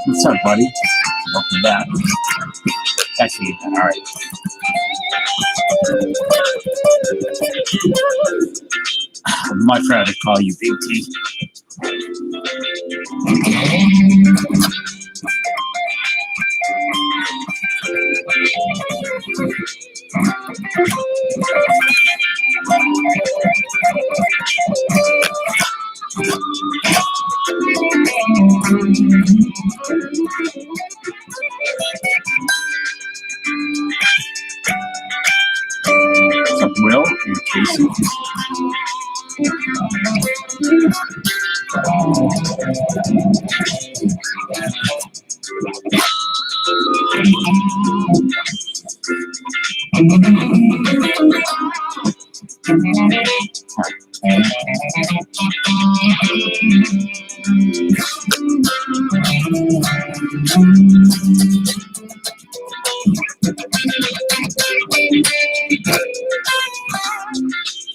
What's up, buddy? Welcome back. Actually, all right. I'd much rather call you Big T. What's up, Will and Casey?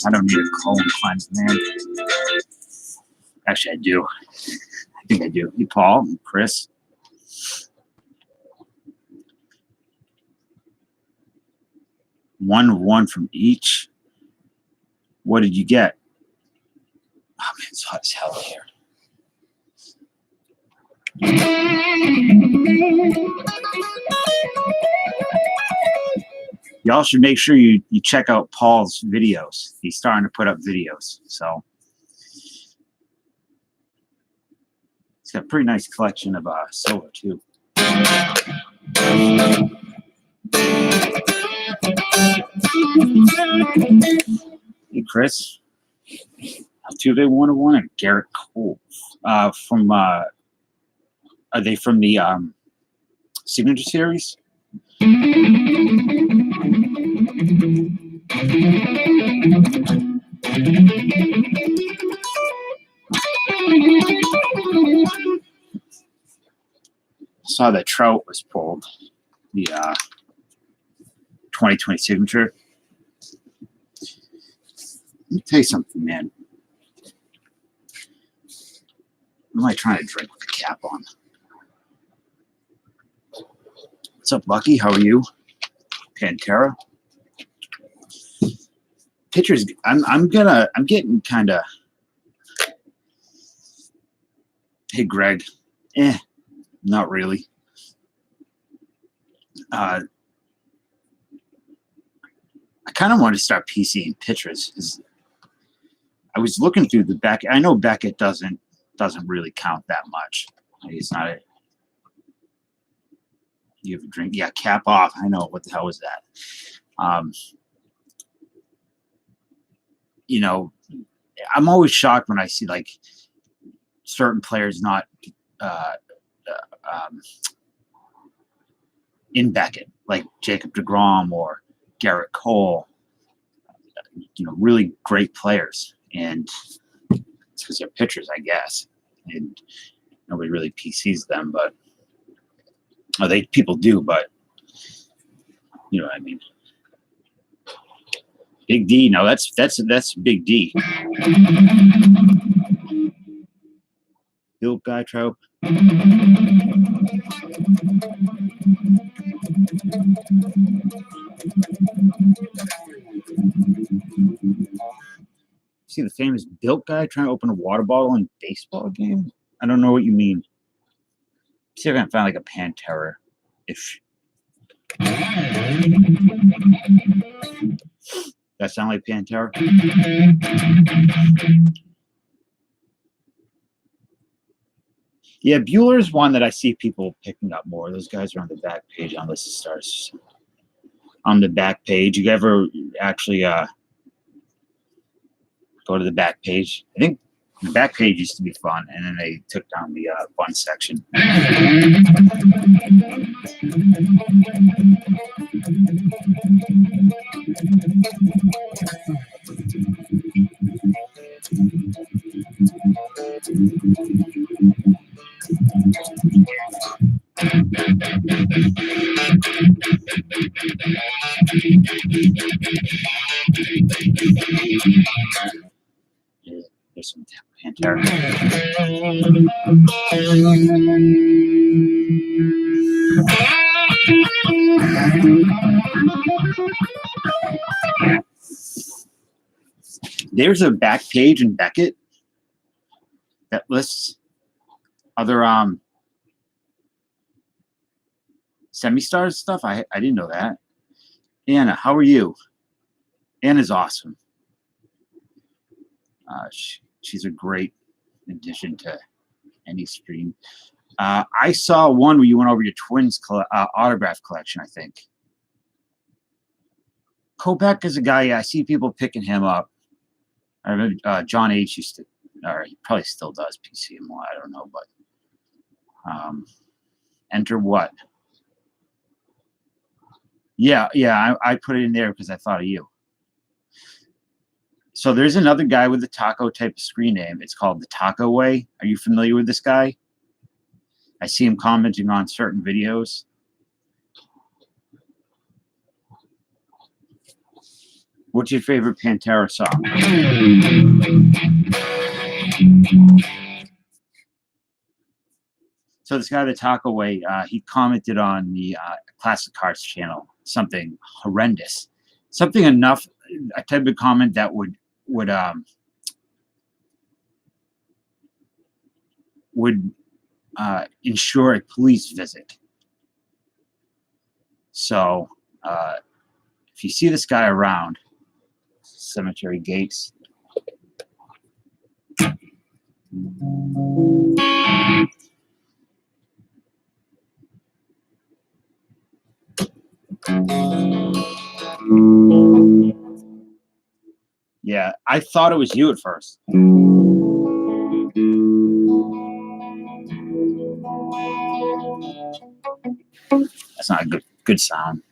I don't need a colon cleanse, man. Actually, I do. I think I do. Hey, Paul and Chris. One from each. What did you get? Oh, man, it's hot as hell here. Y'all should make sure you check out Paul's videos. He's starting to put up videos. So he's got a pretty nice collection of silver too. Hey, Chris. Altuve 101 and Garrett Cole. Are they from the Signature Series? Saw that Trout was pulled. The 2020 Signature. Let me tell you something, man. What am I trying to drink with the cap on? What's up, Lucky? How are you? Pantera. Pitchers. I'm getting kind of. Hey, Greg. Not really. I kind of want to start PCing pitchers. I was looking through the back. I know Beckett doesn't really count that much. It's not a. You have a drink? Yeah, cap off. I know. What the hell was that? You know, I'm always shocked when I see like certain players not in Beckett, like Jacob deGrom or Garrett Cole. You know, really great players, and it's because they're pitchers, I guess, and nobody really PCs them, but. Oh, people do, but you know what I mean. Big D, no, that's Big D. Bill Guy Trout. See the famous built guy trying to open a water bottle in a baseball game? I don't know what you mean. See if I can find like a Pantera. If that sound like Pantera? Yeah, Bueller's one that I see people picking up more. Those guys are on the back page on List of Stars. On the back page, you ever actually go to the back page? I think the back page used to be fun, and then they took down the fun section. There's some Pantera. There's a back page in Beckett that lists other semi-stars stuff. I didn't know that. Anna, how are you? Anna's awesome. She's a great addition to any stream. I saw one where you went over your Twins autograph collection, I think. Kopech is a guy, I see people picking him up. I remember John H. used to, or he probably still does PCMO, I don't know, but enter what? Yeah, I put it in there because I thought of you. So there's another guy with the taco type of screen name. It's called the Taco Way. Are you familiar with this guy? I see him commenting on certain videos. What's your favorite Pantera song? So this guy, the Taco Way, he commented on the Classic Cards channel, something horrendous, something enough, a type of comment that would ensure a police visit. So if you see this guy around cemetery gates, yeah, I thought it was you at first. That's not a good sound.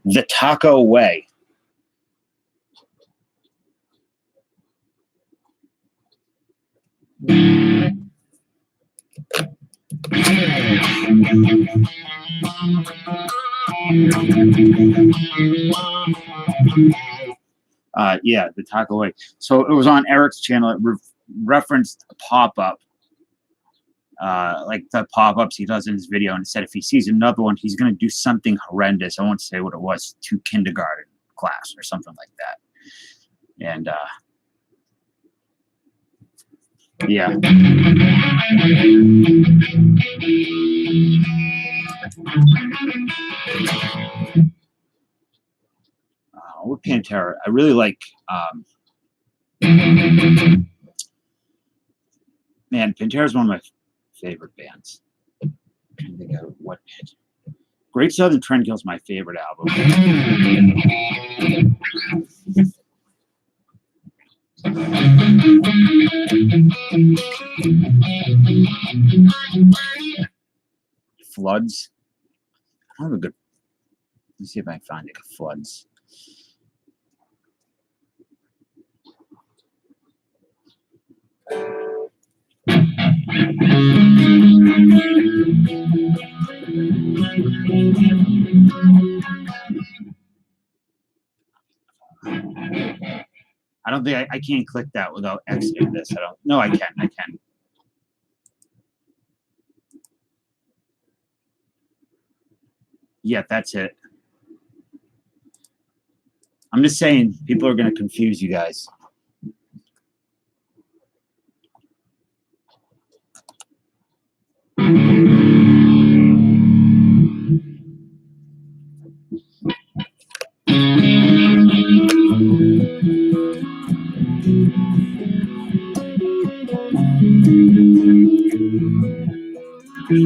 The Taco Way. Yeah, the Taco Way. So it was on Eric's channel. It referenced a pop-up, like the pop-ups he does in his video, and it said if he sees another one, he's going to do something horrendous. I won't say what it was, to kindergarten class or something like that. And yeah. With Pantera, I really like man, Pantera is one of my favorite bands. I'm trying to think of what band. Great Southern Trendkill is my favorite album. Floods. I don't have a good. Let's see if I can find it. Floods. I don't think I can't click that without exiting this. I don't. No, I can. I can. Yeah, that's it. I'm just saying, people are going to confuse you guys. That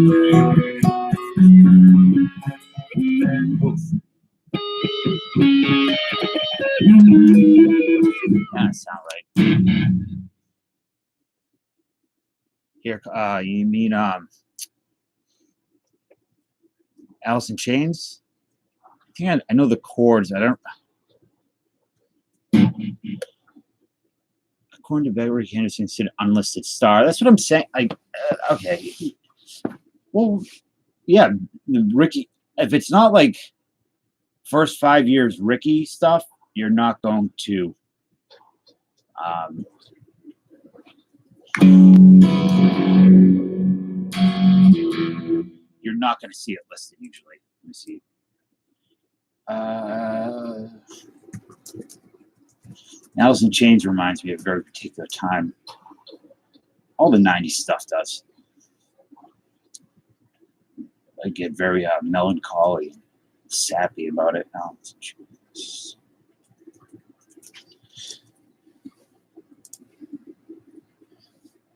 sound right. Here, you mean Alice in Chains? I think I know the chords. I don't. According to Ricky Henderson, said unlisted star. That's what I'm saying. Okay. Well, yeah, Ricky. If it's not like first 5 years Ricky stuff, you're not going to. You're not going to see it listed usually. Let me see. Alice in Chains reminds me of a very particular time. All the 90s stuff does. I get very melancholy, sappy about it. Alice in Chains.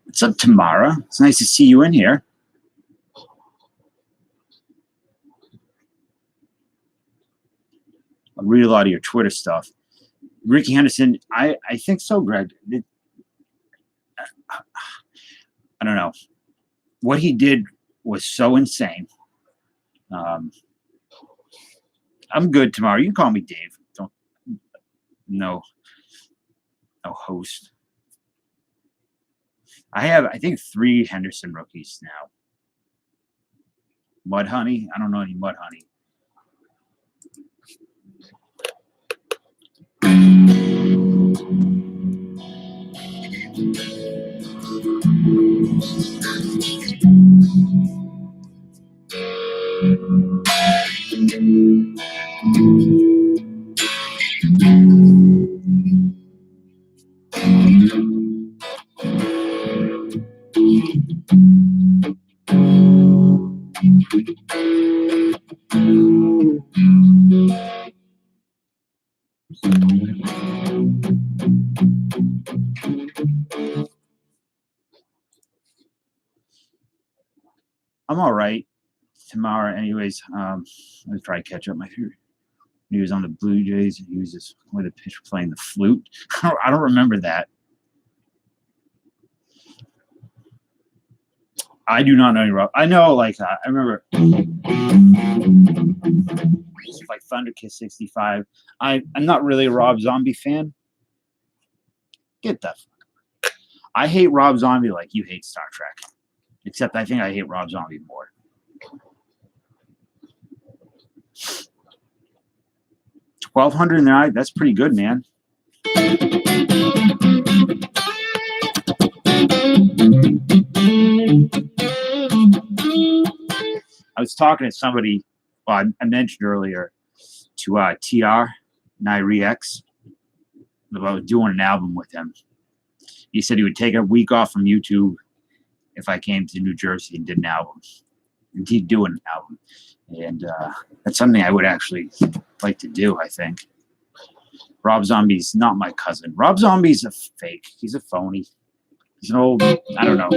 What's up, Tamara? It's nice to see you in here. I read a lot of your Twitter stuff. Ricky Henderson, I think so, Greg. I don't know. What he did was so insane. I'm good tomorrow. You can call me Dave. No host. I have, I think, 3 Henderson rookies now. Mud Honey? I don't know any Mud Honey. I'm all right tomorrow. Anyways, let me try to catch up my favorite. He was on the Blue Jays, and he was just with a pitcher playing the flute. I don't remember that. I do not know any Rob. I know, like, I remember like Thunder Kiss 65. I'm not really a Rob Zombie fan. Get that. I hate Rob Zombie like you hate Star Trek. Except I think I hate Rob Zombie more. $1,200 in the eye. That's pretty good, man. I was talking to somebody, well, I mentioned earlier, to TR, Nairi X, about doing an album with him. He said he would take a week off from YouTube if I came to New Jersey and did an album. And he'd do an album. And that's something I would actually like to do, I think. Rob Zombie's not my cousin. Rob Zombie's a fake. He's a phony. He's an old, I don't know.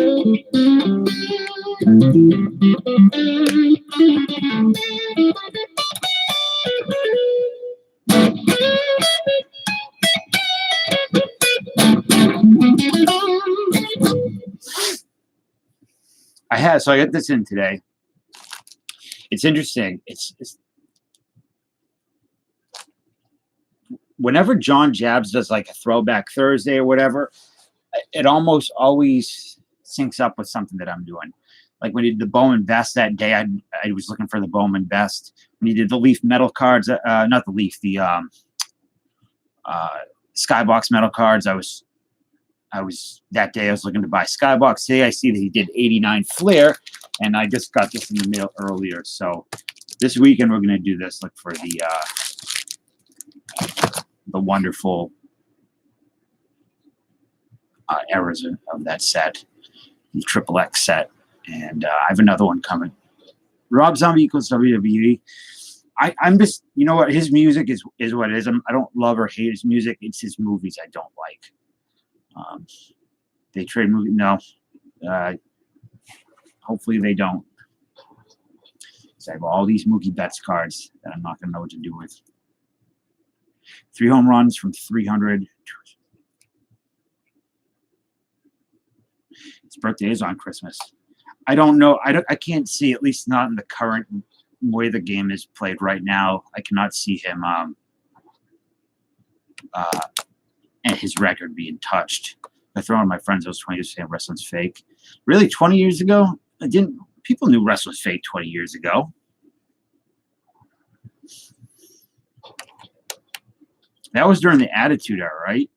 So I got this in today. It's interesting. It's whenever John Jabs does like a throwback Thursday or whatever, it almost always syncs up with something that I'm doing. Like when he did the Bowman Best that day, I was looking for the Bowman Best. When he did the Leaf metal cards, not the Leaf, the Skybox metal cards, I was that day I was looking to buy Skybox. Today I see that he did 89 Flair, and I just got this in the mail earlier. So this weekend we're gonna do this. Look for the wonderful eras of that set, the Triple X set, and I have another one coming. Rob Zombie equals WWE. I'm just, you know what, his music is what it is. I don't love or hate his music. It's his movies I don't like. They trade movie. No, hopefully they don't. I have all these Mookie Betts cards that I'm not going to know what to do with. 3 home runs from 300. His birthday is on Christmas. I don't know. I can't see, at least not in the current way the game is played right now. I cannot see him and his record being touched. I throw on my friends, I was 20 years saying wrestling's fake. Really, 20 years ago? People knew wrestling was fake 20 years ago. That was during the Attitude Era, right?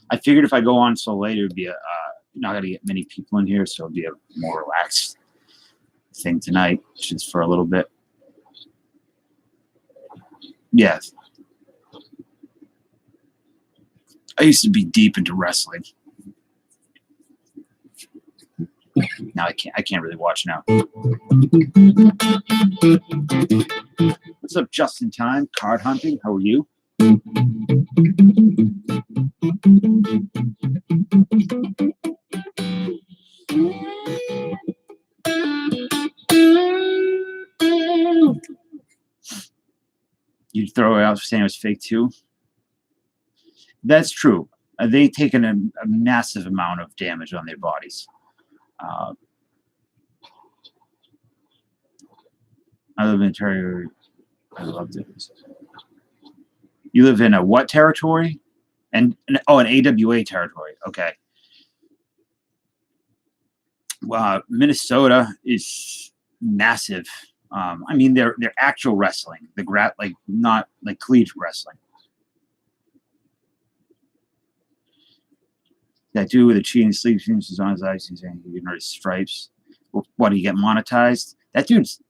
I figured if I go on so late, it would be not going to get many people in here, so it would be a more relaxed thing tonight, just for a little bit. Yes. I used to be deep into wrestling. Now I can't really watch now. What's up, just in time? Card hunting. How are you? You'd throw it out saying it was fake too? That's true. They taken a massive amount of damage on their bodies. I live in a territory. I love this. You live in a what territory? An AWA territory. Okay. Well, Minnesota is massive. I mean, they're actual wrestling. Not like collegiate wrestling. That dude with the cheating sleep streams is on his eyes. He's saying he can stripes. What, do you get monetized? That dude's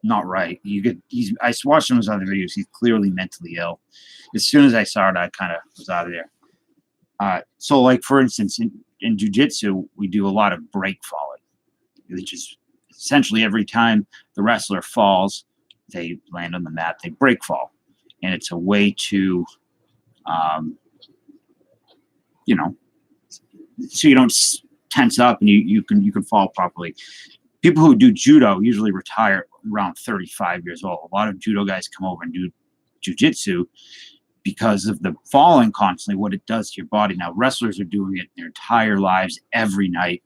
not right. I watched some of his other videos. He's clearly mentally ill. As soon as I saw it, I kind of was out of there. So, like for instance, in jiu-jitsu, we do a lot of break falling, which is essentially every time the wrestler falls, they land on the mat, they break fall, and it's a way to so you don't tense up and you can fall properly. People who do judo usually retire around 35 years old. A lot of judo guys come over and do jiu-jitsu because of the falling constantly, what it does to your body. Now, wrestlers are doing it their entire lives, every night.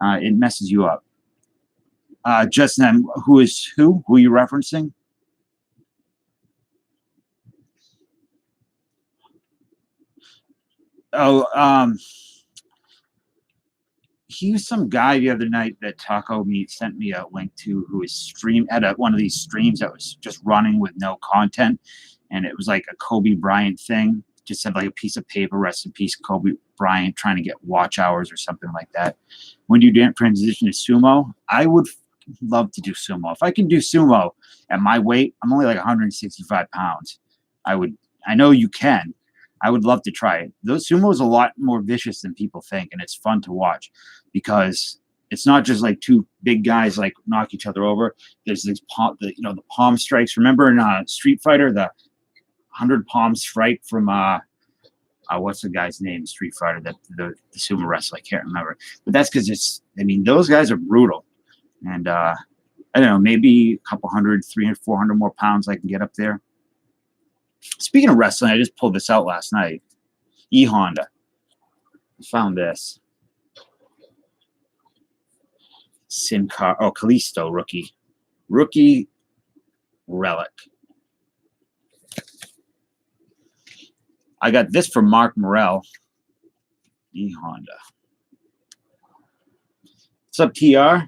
It messes you up. Justin, who are you referencing? He was some guy the other night that Taco Meat sent me a link to, who was one of these streams that was just running with no content, and it was like a Kobe Bryant thing. Just had like a piece of paper, rest in peace, Kobe Bryant, trying to get watch hours or something like that. When you transition to sumo, I would love to do sumo. If I can do sumo at my weight, I'm only like 165 pounds. I know you can. I would love to try it. Those sumo is a lot more vicious than people think, and it's fun to watch because it's not just like two big guys like knock each other over. There's this the palm strikes. Remember in Street Fighter, the 100 palm strike from what's the guy's name? Street Fighter, the sumo wrestler. I can't remember, but that's because those guys are brutal, and I don't know, maybe a couple 100, 300, 400 more pounds I can get up there. Speaking of wrestling, I just pulled this out last night. E-Honda. I found this. Sin Car. Oh, Kalisto rookie. Rookie relic. I got this from Mark Morrell. E-Honda. What's up, TR? Are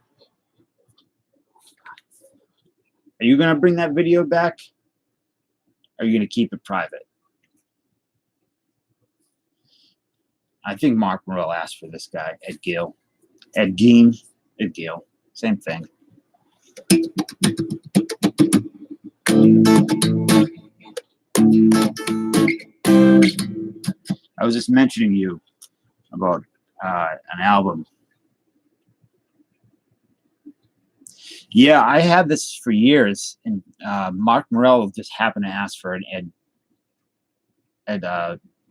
you going to bring that video back? Are you going to keep it private? I think Mark Morrell asked for this guy, Ed Gill. Ed Gill. Same thing. I was just mentioning you about an album. Yeah, I had this for years, and Mark Morrell just happened to ask for an Ed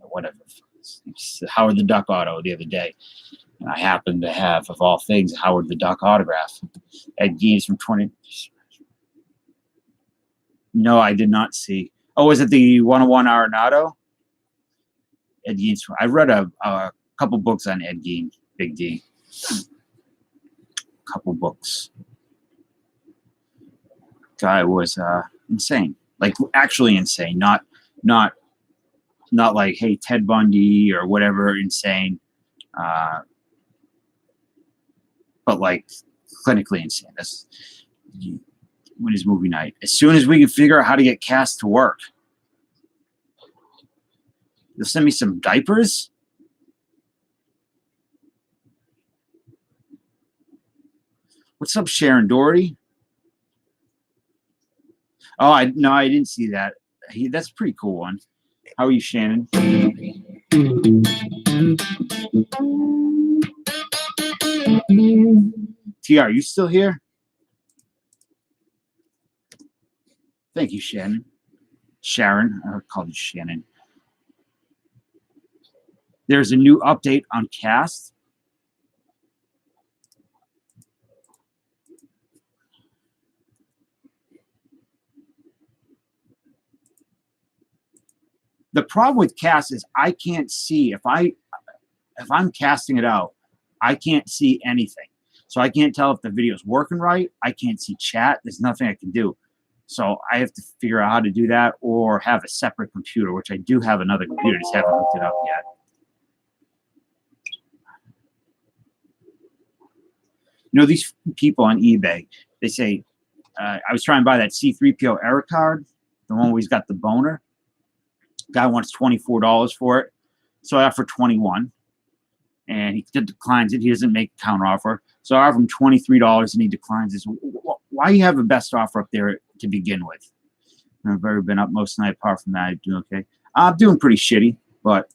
whatever, It's Howard the Duck auto the other day. And I happened to have, of all things, Howard the Duck autograph. Ed Gein's from 20. No, I did not see. Oh, was it the 101 Arenado? Ed Gein's. I read a couple books on Ed Gein, Big D. Couple books. Guy was insane, like actually insane, not like, hey, Ted Bundy or whatever insane, but like clinically insane. That's when is movie night. As soon as we can figure out how to get Cass to work, you'll send me some diapers. What's up, Sharon Doherty? Oh, I didn't see that. That's a pretty cool one. How are you, Shannon? TR, you still here? Thank you, Shannon. Sharon, I called you Shannon. There's a new update on Cast. The problem with Cast is I can't see if I'm casting it out, I can't see anything. So I can't tell if the video is working right. I can't see chat. There's nothing I can do. So I have to figure out how to do that or have a separate computer, which I do have another computer, just haven't hooked it up yet. You know, these people on eBay, they say, I was trying to buy that C3PO Eric card, the one where he's got the boner. Guy wants $24 for it. So I offer 21 and he declines it. He doesn't make a counter offer. So I offer him $23 and he declines it. Why you have a best offer up there to begin with? I've already been up most of the night. Apart from that, I'm doing okay. I'm doing pretty shitty, but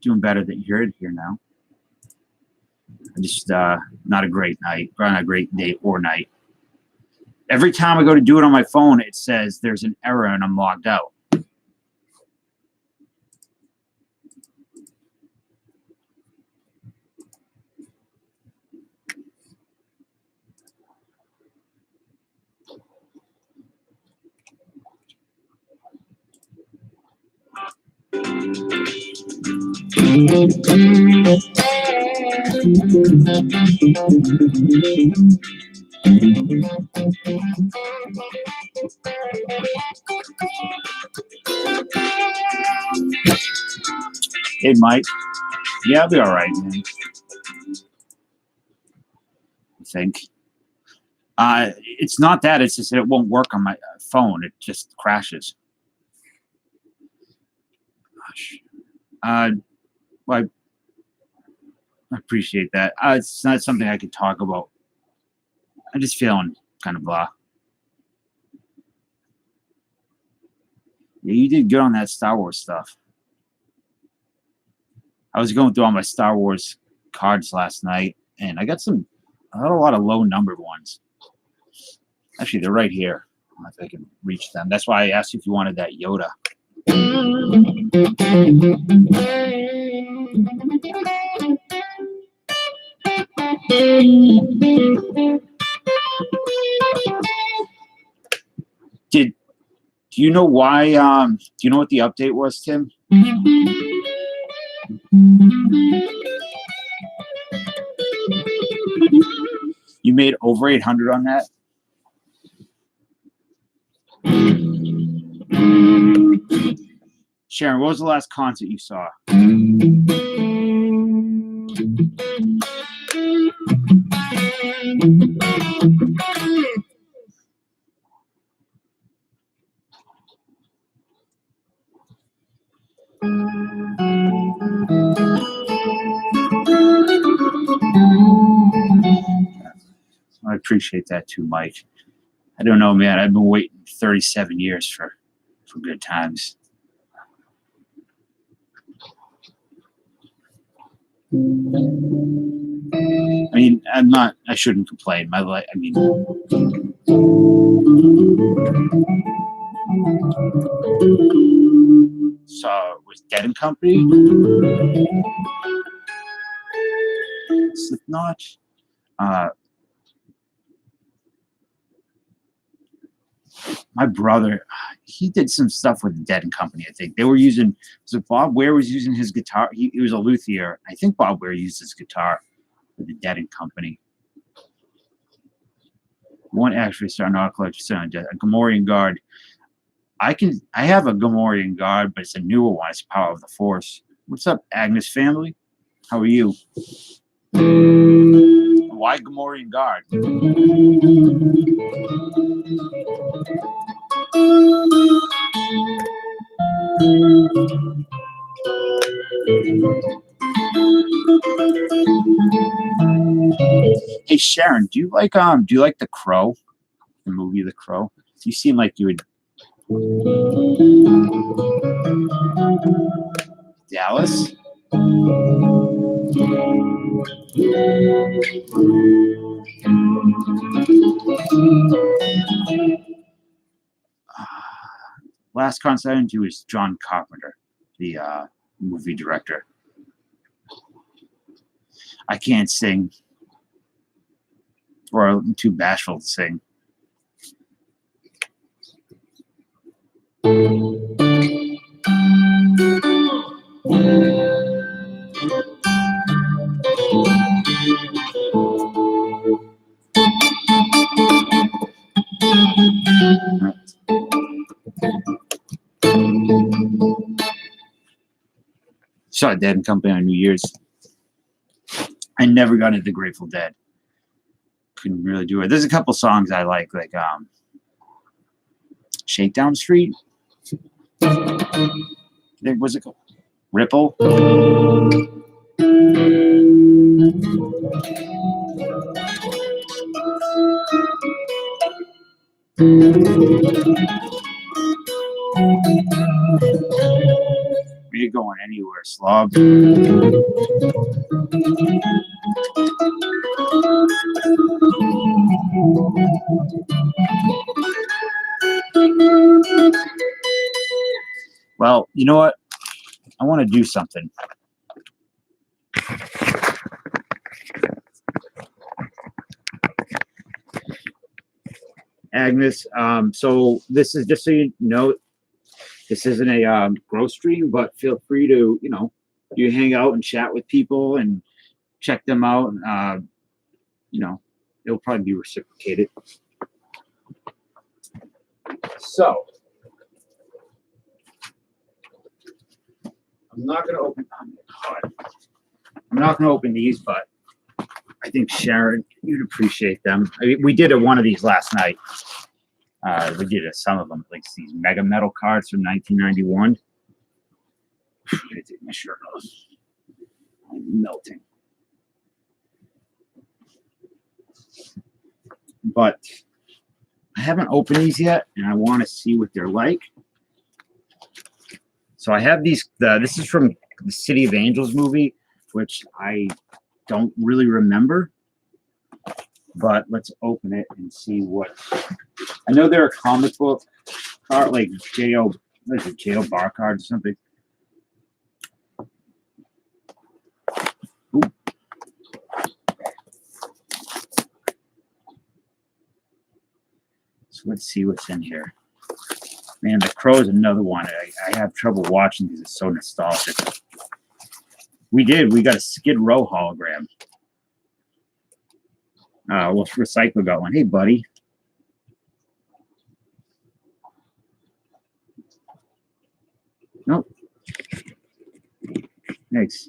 doing better than you're here now. Just not a great night, or not a great day or night. Every time I go to do it on my phone, it says there's an error and I'm logged out. Hey, Mike. Yeah, I'll be all right, man. I think. It's not that. It's just that it won't work on my phone. It just crashes. Gosh. Well, I appreciate that. It's not something I could talk about. I'm just feeling kind of blah. Yeah, you did good on that Star Wars stuff. I was going through all my Star Wars cards last night, and I got a lot of low-numbered ones. Actually, they're right here. I don't know if I can reach them. That's why I asked you if you wanted that Yoda. Do you know why? Do you know what the update was, Tim? You made over 800 on that? Sharon, what was the last concert you saw? I appreciate that too, Mike. I don't know, man. I've been waiting 37 years for good times. I mean, I shouldn't complain. My life, I mean, so was Dead and Company. Slipknot. My brother, he did some stuff with Dead and Company. I think they were using. So Bob Ware was using his guitar. He was a luthier. I think Bob Ware used his guitar with the Dead and Company. One actually started an collection sound. A Gamorrean Guard. I have a Gamorrean Guard, but it's a newer one. It's Power of the Force. What's up, Agnes family? How are you? Why Gamorrean Guard? Hey Sharon, do you like The Crow? The movie The Crow? You seem like you would. Dallas? Last concert I went to was John Carpenter, the movie director. I can't sing, or I'm too bashful to sing. Saw Dead and Company on New Year's. I never got into Grateful Dead. Couldn't really do it. There's a couple songs I like Shakedown Street. Was it called Ripple? Are you going anywhere, slob? Well, you know what? I want to do something. Agnes, so this is just so you know, this isn't a growth stream, but feel free to, you hang out and chat with people and check them out. And, it'll probably be reciprocated. So, I'm not going to open these, but I think Sharon, you'd appreciate them. I mean, we did one of these last night. We did some of them, like these Mega Metal cards from 1991. I take my shirt off. I'm melting. But I haven't opened these yet, and I want to see what they're like. So I have these. This is from the City of Angels movie, which I don't really remember. But let's open it and see what. I know they're a comic book card, like J.O. bar card or something. Ooh. So let's see what's in here. Man, The Crow is another one I have trouble watching because it's so nostalgic. We got a Skid Row hologram. Well, Recycle got one. Hey, buddy. Nope. Thanks.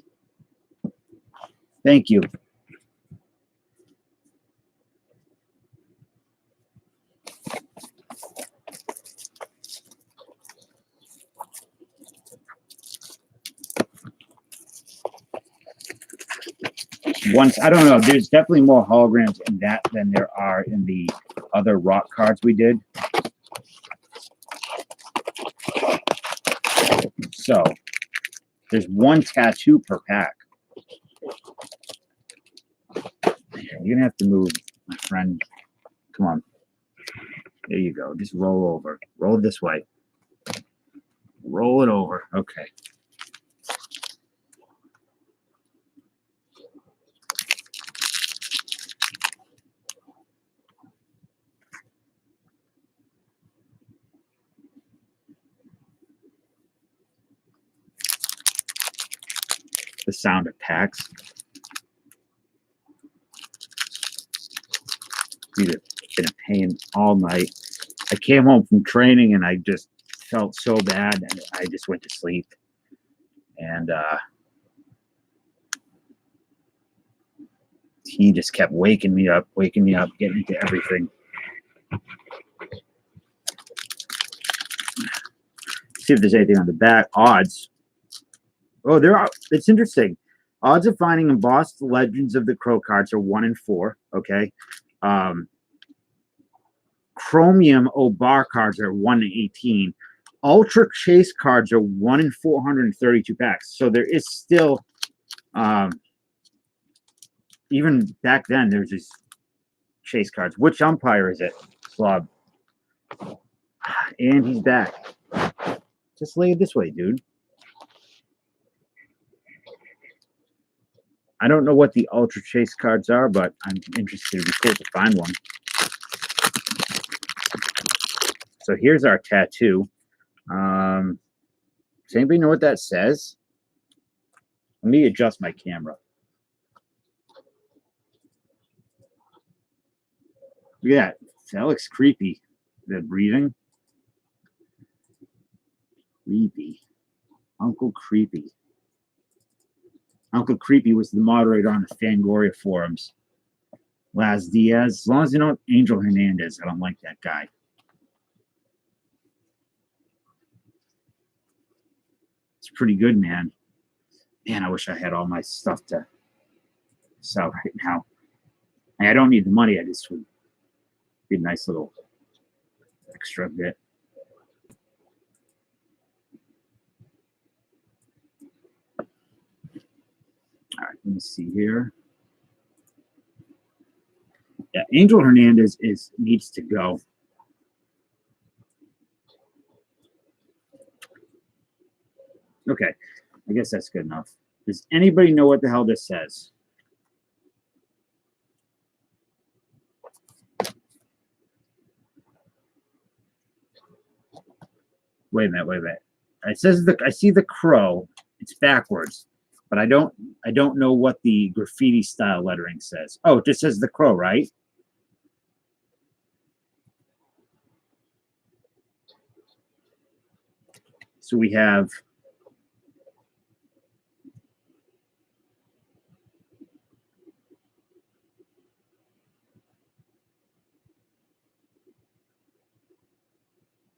Thank you. I don't know. There's definitely more holograms in that than there are in the other rock cards we did. So there's one tattoo per pack. You're gonna have to move, my friend. Come on. There you go. Just roll over. Roll it this way. Roll it over. Okay. the sound of packs. It's been a pain all night. I came home from training and I just felt so bad, and I just went to sleep. And he just kept waking me up, getting into everything. See if there's anything on the back. Odds. Oh, there are. It's interesting. Odds of finding embossed Legends of the Crow cards are 1 in 4. Okay. Chromium Obar cards are 1 in 18. Ultra Chase cards are 1 in 432 packs. So there is still, even back then, there's these Chase cards. Which umpire is it? Slob. And he's back. Just lay it this way, dude. I don't know what the Ultra Chase cards are, but I'm interested. It'd be cool to find one. So here's our tattoo. Does anybody know what that says? Let me adjust my camera. Look at that. That looks creepy. The breathing. Creepy. Uncle Creepy. Uncle Creepy was the moderator on the Fangoria forums. Laz Diaz. As long as you know Angel Hernandez, I don't like that guy. It's pretty good, man. Man, I wish I had all my stuff to sell right now. And I don't need the money. I just would be a nice little extra bit. All right, let me see here. Yeah, Angel Hernandez needs to go. Okay, I guess that's good enough. Does anybody know what the hell this says? Wait a minute. It says I see the crow. It's backwards, but I don't know what the graffiti style lettering says. Oh, it just says the crow, right? So we have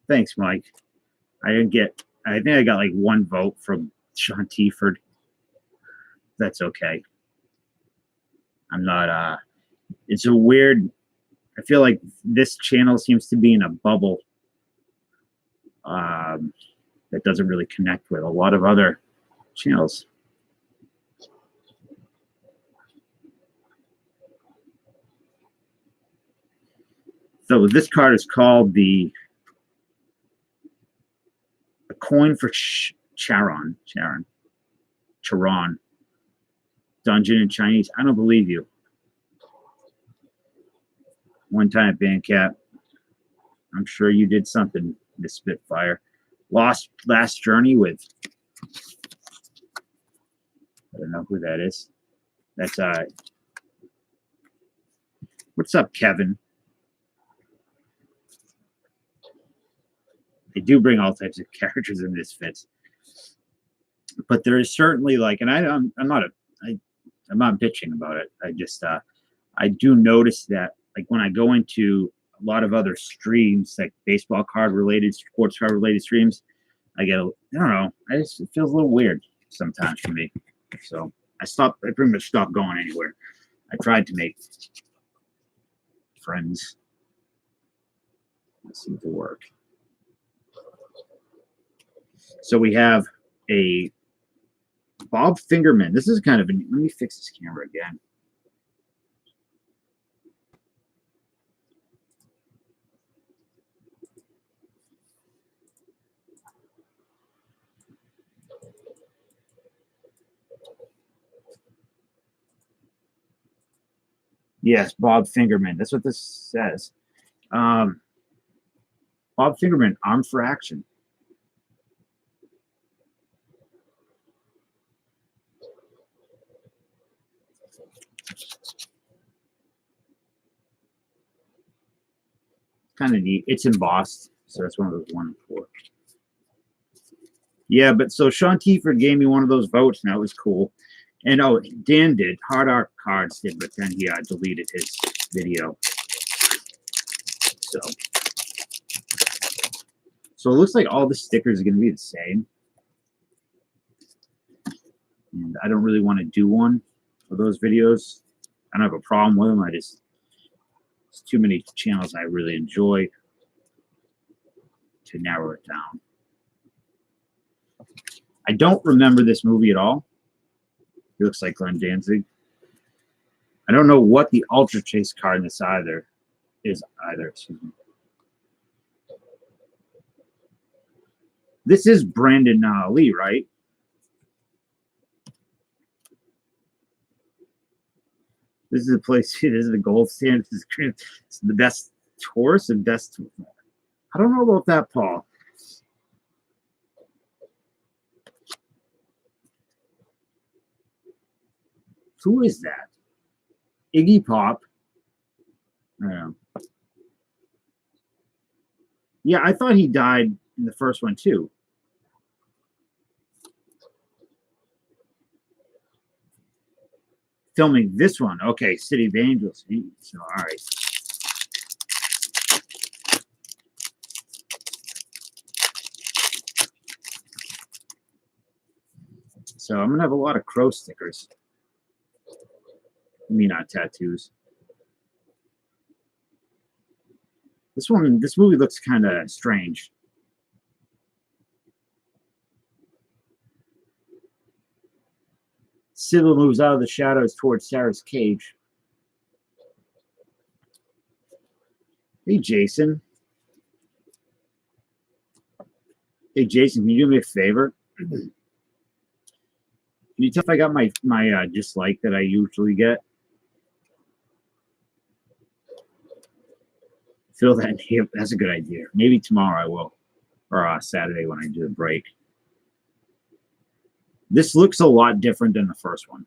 thanks, Mike. I think I got like 1 vote from Sean Tieford. That's okay. I'm not it's a weird, I feel like this channel seems to be in a bubble that doesn't really connect with a lot of other channels. So this card is called the Coin for Charon. Dungeon in Chinese. I don't believe you. One time at Bandcamp. I'm sure you did something, Miss Spitfire. Last Journey with, I don't know who that is. That's what's up, Kevin? They do bring all types of characters in Misfits, but there is certainly like, and I'm not bitching about it. I just I do notice that like when I go into a lot of other streams, like baseball card related, sports card related streams, I don't know. It feels a little weird sometimes for me. So I pretty much stopped going anywhere. I tried to make friends. That seemed to work. So we have a Bob Fingerman. This is kind of let me fix this camera again. Yes, Bob Fingerman. That's what this says. Bob Fingerman, Armed for Action. Kind of neat. It's embossed, so that's one of those 1 and 4. Yeah, but so Sean Tieford gave me one of those votes, and that was cool. And oh, Dan did. Hard Art Cards did, but then he deleted his video. So it looks like all the stickers are going to be the same. And I don't really want to do one of those videos. I don't have a problem with them. It's too many channels I really enjoy to narrow it down. I don't remember this movie at all. He looks like Glenn Danzig. I don't know what the Ultra Chase card in this is either. Excuse me. This is Brandon Lee, right? This is the place. This is the gold standard. It's the best tourist and best. I don't know about that, Paul. Who is that? Iggy Pop. Yeah, I thought he died in the first one too. Filming this one. Okay, City of Angels. So, all right. So I'm going to have a lot of crow stickers. I mean, not tattoos. This movie looks kind of strange. Sybil moves out of the shadows towards Sarah's cage. Hey, Jason. Hey, Jason, can you do me a favor? Can you tell if I got my dislike that I usually get? Fill that name. That's a good idea. Maybe tomorrow I will, or Saturday when I do the break. This looks a lot different than the first one.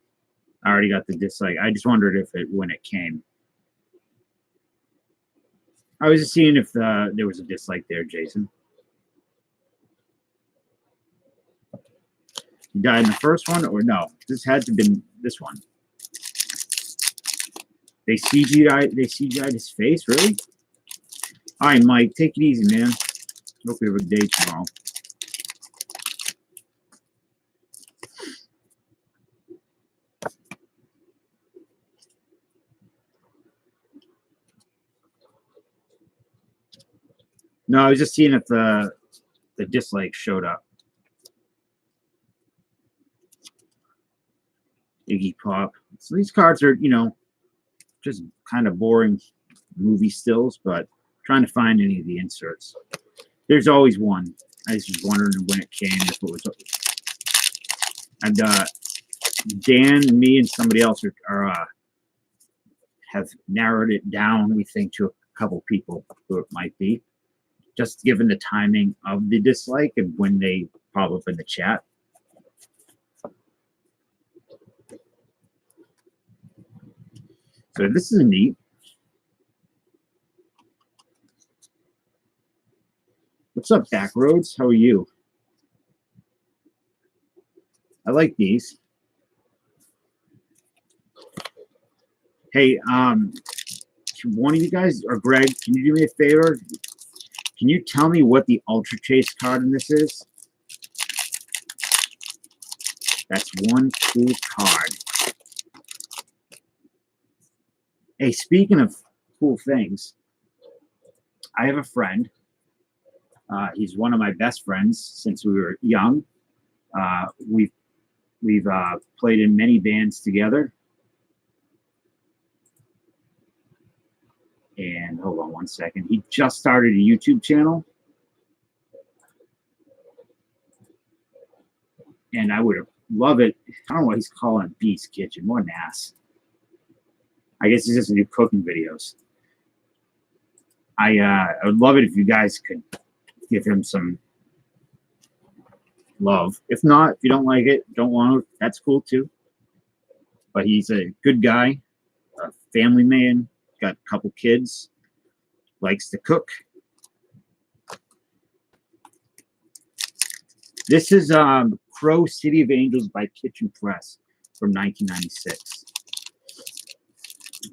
I already got the dislike. I just wondered if when it came. I was just seeing if there was a dislike there, Jason. You died in the first one, or no? This had to have been this one. They CGI'd his face, really? All right, Mike, take it easy, man. Hope you have a good day tomorrow. No, I was just seeing if the dislike showed up. Iggy Pop. So these cards are, just kind of boring movie stills, but trying to find any of the inserts. There's always one. I was just wondering when it came, if it was. And Dan, me, and somebody else have narrowed it down, we think, to a couple people who it might be, just given the timing of the dislike and when they pop up in the chat. So this is neat. What's up, Backroads? How are you? I like these. Hey, one of you guys, or Greg, can you do me a favor? Can you tell me what the Ultra Chase card in this is? That's one cool card. Hey, speaking of cool things, I have a friend. He's one of my best friends since we were young. We've played in many bands together. And hold on one second. He just started a YouTube channel. And I would love it. I don't know what he's calling it, Beast Kitchen. More an ass. I guess he's just do cooking videos. I would love it if you guys could give him some love. If not, if you don't like it, don't want to, that's cool too. but he's a good guy, a family man, got a couple kids, likes to cook. This is Crow City of Angels by Kitchen Press from 1996.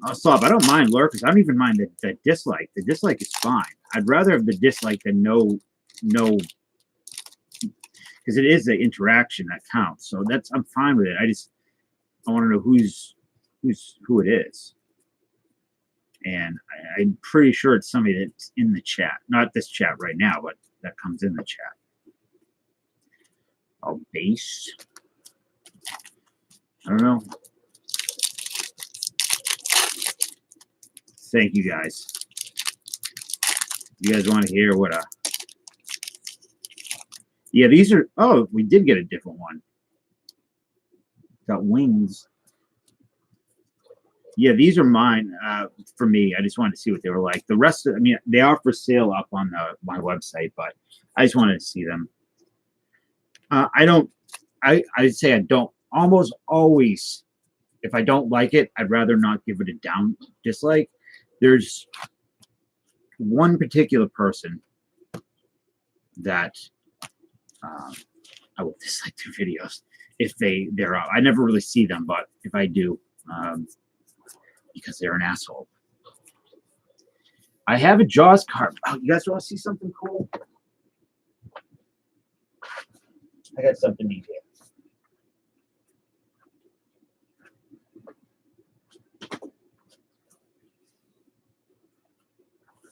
I'll stop. I don't mind lurkers. I don't even mind the dislike. The dislike is fine. I'd rather have the dislike than no, because it is the interaction that counts. So I'm fine with it. I want to know who it is, and I'm pretty sure it's somebody that's in the chat. Not this chat right now, but that comes in the chat. Oh, base. I don't know. Thank you guys. You guys want to hear what yeah, these are, oh, we did get a different one. Got wings. Yeah, these are mine for me. I just wanted to see what they were like. The rest of, I mean, they are for sale up on my website, but I just wanted to see them. I'd say I don't, almost always, if I don't like it, I'd rather not give it a dislike. There's one particular person that I will dislike their videos if they're out. I never really see them, but if I do, because they're an asshole. I have a Jaws card. Oh, you guys want to see something cool? I got something neat here.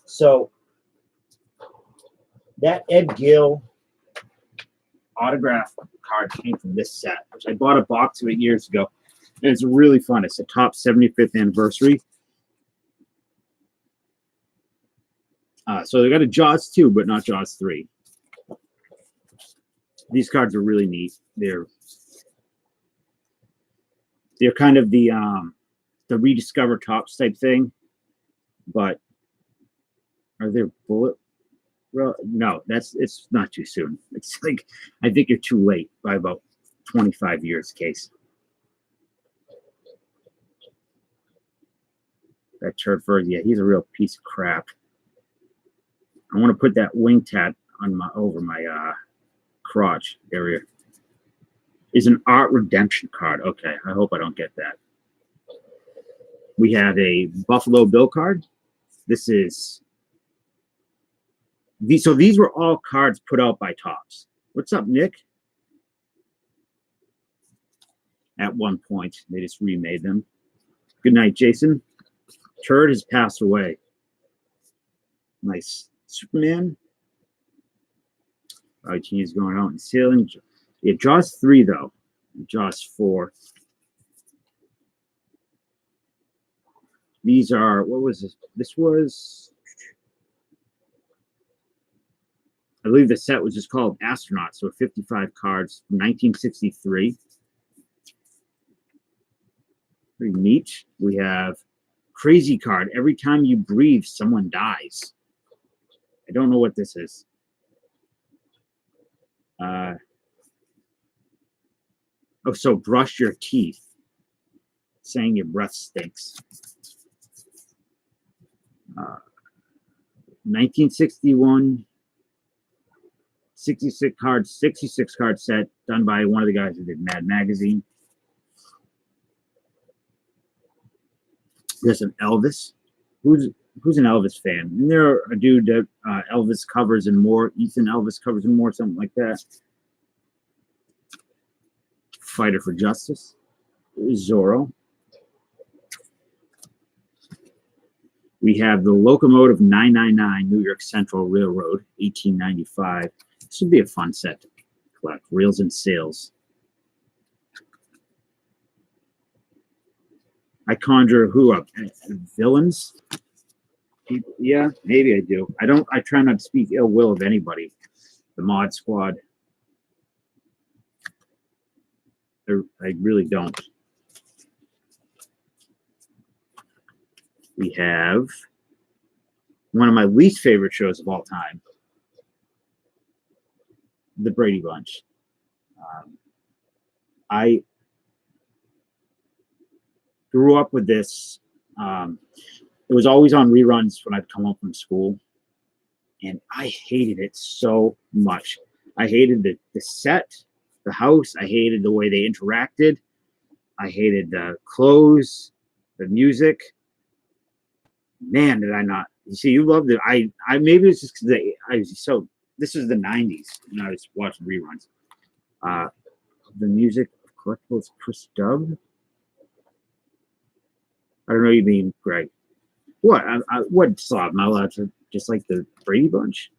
So that Ed Gill autograph card came from this set, which I bought a box of it years ago. And it's really fun. It's a top 75th anniversary. So they got a Jaws 2, but not Jaws 3. These cards are really neat. They're kind of the rediscover tops type thing, but are there bullet? Well, no, it's not too soon. It's like, I think you're too late by about 25 years, Case. That Turford, yeah, he's a real piece of crap. I want to put that wing tat on over my crotch area. Is an art redemption card. Okay, I hope I don't get that. We have a Buffalo Bill card. This is so these were all cards put out by Topps. What's up, Nick? At one point, they just remade them. Good night, Jason. Turd has passed away. Nice. Superman. He's going out and sailing. Yeah, Jaws 3, though. Jaws 4. These are, what was this? This was, I believe the set was just called Astronaut, so 55 cards from 1963. Pretty neat. We have Crazy card. Every time you breathe, someone dies. I don't know what this is. Oh, so brush your teeth. Saying your breath stinks. 1961, 66 card set done by one of the guys who did Mad Magazine. There's an Elvis. Who's an Elvis fan? And there a dude that Elvis covers and more. Ethan Elvis covers and more, something like that. Fighter for Justice. Zorro. We have the Locomotive 999 New York Central Railroad, 1895. This would be a fun set to collect. Reels and Sails. I conjure who up? Villains? Yeah, maybe I do. I try not to speak ill will of anybody. The Mod Squad. I really don't. We have one of my least favorite shows of all time, The Brady Bunch. grew up with this. It was always on reruns when I'd come home from school, and I hated it so much. I hated the set, the house. I hated the way they interacted. I hated the clothes, the music. Man, did I not? You see, you loved it. I maybe it's just because I was so. This was the '90s, and I was watching reruns. The music of collectibles, Chris Dubb. I don't know. You mean Greg? What? What slob? Am I allowed to just like the Brady Bunch?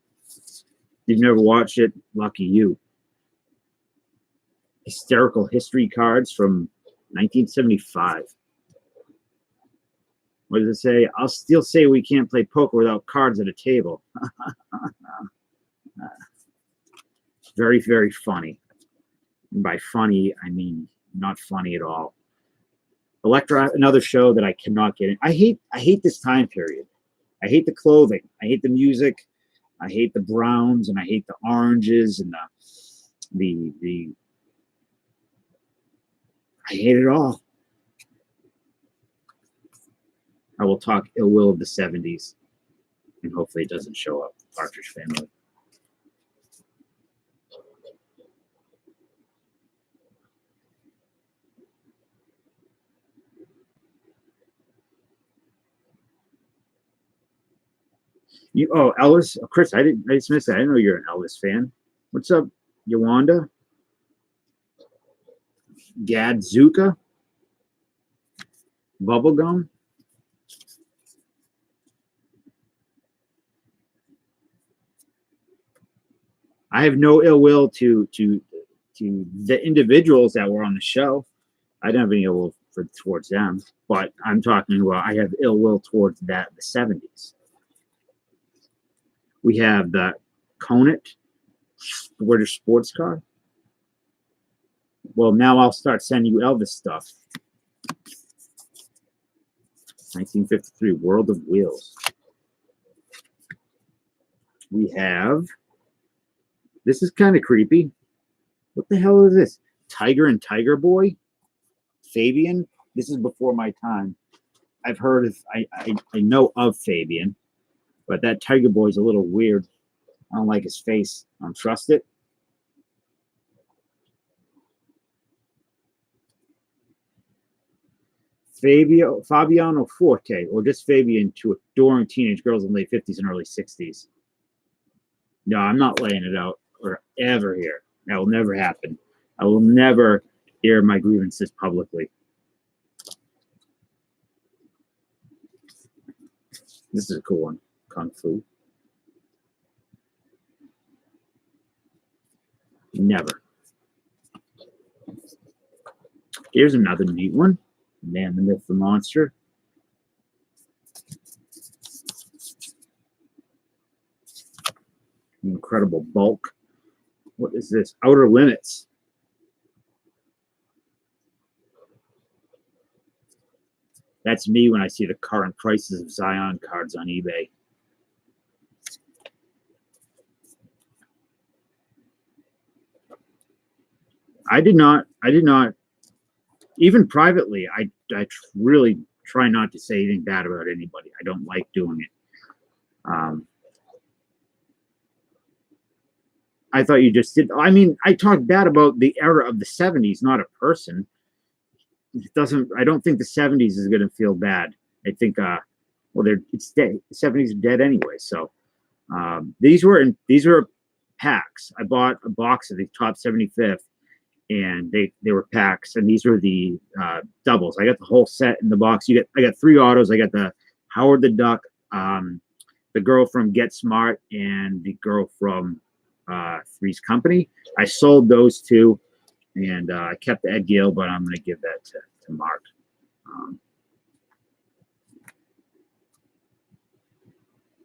You've never watched it? Lucky you. Hysterical history cards from 1975. What does it say? I'll still say we can't play poker without cards at a table. Very, very funny. And by funny, I mean not funny at all. Electra, another show that I cannot get in. I hate this time period. I hate the clothing. I hate the music. I hate the browns and I hate the oranges and the I hate it all. I will talk ill will of the 70s, and hopefully it doesn't show up. Partridge Family. Ellis, Chris, I just missed that. I know you're an Elvis fan. What's up, Yawanda? Gadzuka? Bubblegum? I have no ill will to the individuals that were on the show. I don't have any ill will towards them, but I'm talking about I have ill will towards the 70s. We have the Conant British sports car. Well, now I'll start sending you Elvis stuff. 1953 World of Wheels. We have, this is kind of creepy. What the hell is this? Tiger and Tiger Boy? Fabian? This is before my time. I've heard of, I know of Fabian, but that Tiger Boy is a little weird. I don't like his face. I don't trust it. Fabiano Forte, or just Fabian to adoring teenage girls in the late 50s and early 60s. No, I'm not laying it out or ever here. That will never happen. I will never air my grievances publicly. This is a cool one. Kung Fu. Never. Here's another neat one. Man, the Myth, the Monster. Incredible bulk. What is this? Outer Limits. That's me when I see the current prices of Zion cards on eBay. I did not, even privately, I really try not to say anything bad about anybody. I don't like doing it. I thought you just did. I mean, I talked bad about the era of the 70s, not a person. It doesn't, I don't think the 70s is going to feel bad. I think, well, it's dead. The 70s are dead anyway. So these were packs. I bought a box of the top 75th. And they were packs, and these were the doubles. I got the whole set in the box. I got 3 autos. I got the Howard the Duck, the girl from Get Smart, and the girl from Three's Company. I sold those 2, and I kept the Ed Gale, but I'm going to give that to Mark.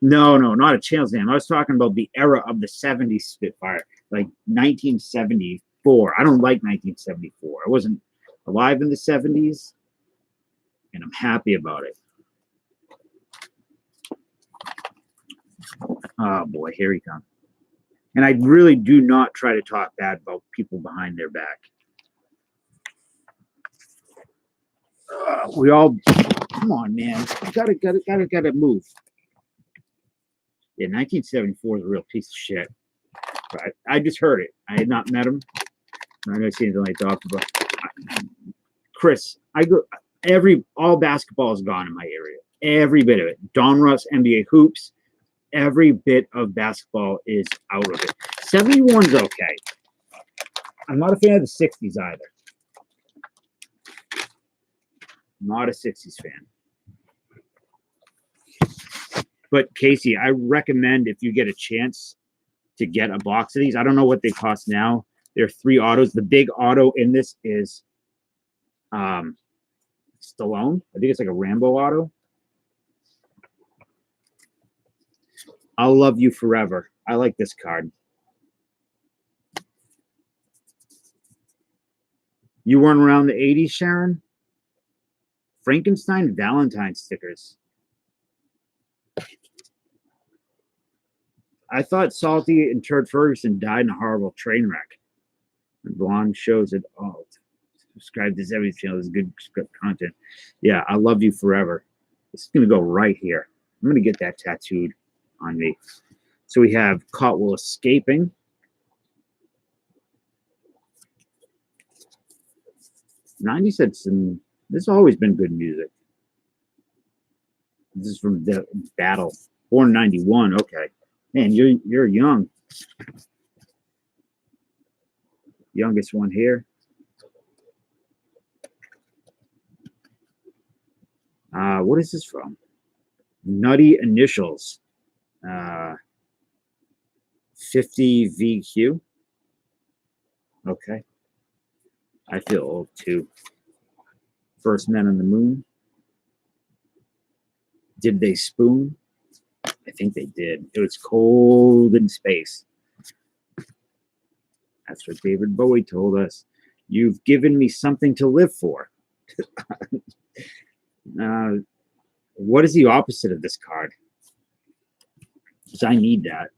No, not a channel's name. I was talking about the era of the 70s Spitfire, like 1974. I don't like 1974. I wasn't alive in the 70s, and I'm happy about it. Oh boy, here he comes. And I really do not try to talk bad about people behind their back. We all, come on, man. Gotta move. Yeah, 1974 is a real piece of shit. But I just heard it. I had not met him. I never seen anything like that. But Chris, all basketball is gone in my area. Every bit of it. Don Russ, NBA hoops. Every bit of basketball is out of it. 71's okay. I'm not a fan of the 60s either. Not a 60s fan. But Casey, I recommend if you get a chance to get a box of these. I don't know what they cost now. There are 3 autos. The big auto in this is Stallone. I think it's like a Rambo auto. I'll love you forever. I like this card. You weren't around the 80s, Sharon? Frankenstein Valentine stickers. I thought Salty and Turd Ferguson died in a horrible train wreck. The blonde shows it all. Subscribe to Zebby's channel. This is good script content. Yeah, I love you forever. This is going to go right here. I'm going to get that tattooed on me. So we have Caught While Escaping. '90s had some. This has always been good music. This is from the Battle. Born '91. Okay, man, you're young. Youngest one here. What is this from? Nutty Initials. 50 VQ. Okay. I feel old too. First Men on the Moon. Did they spoon? I think they did. It was cold in space. That's what David Bowie told us. You've given me something to live for. What is the opposite of this card? Because I need that.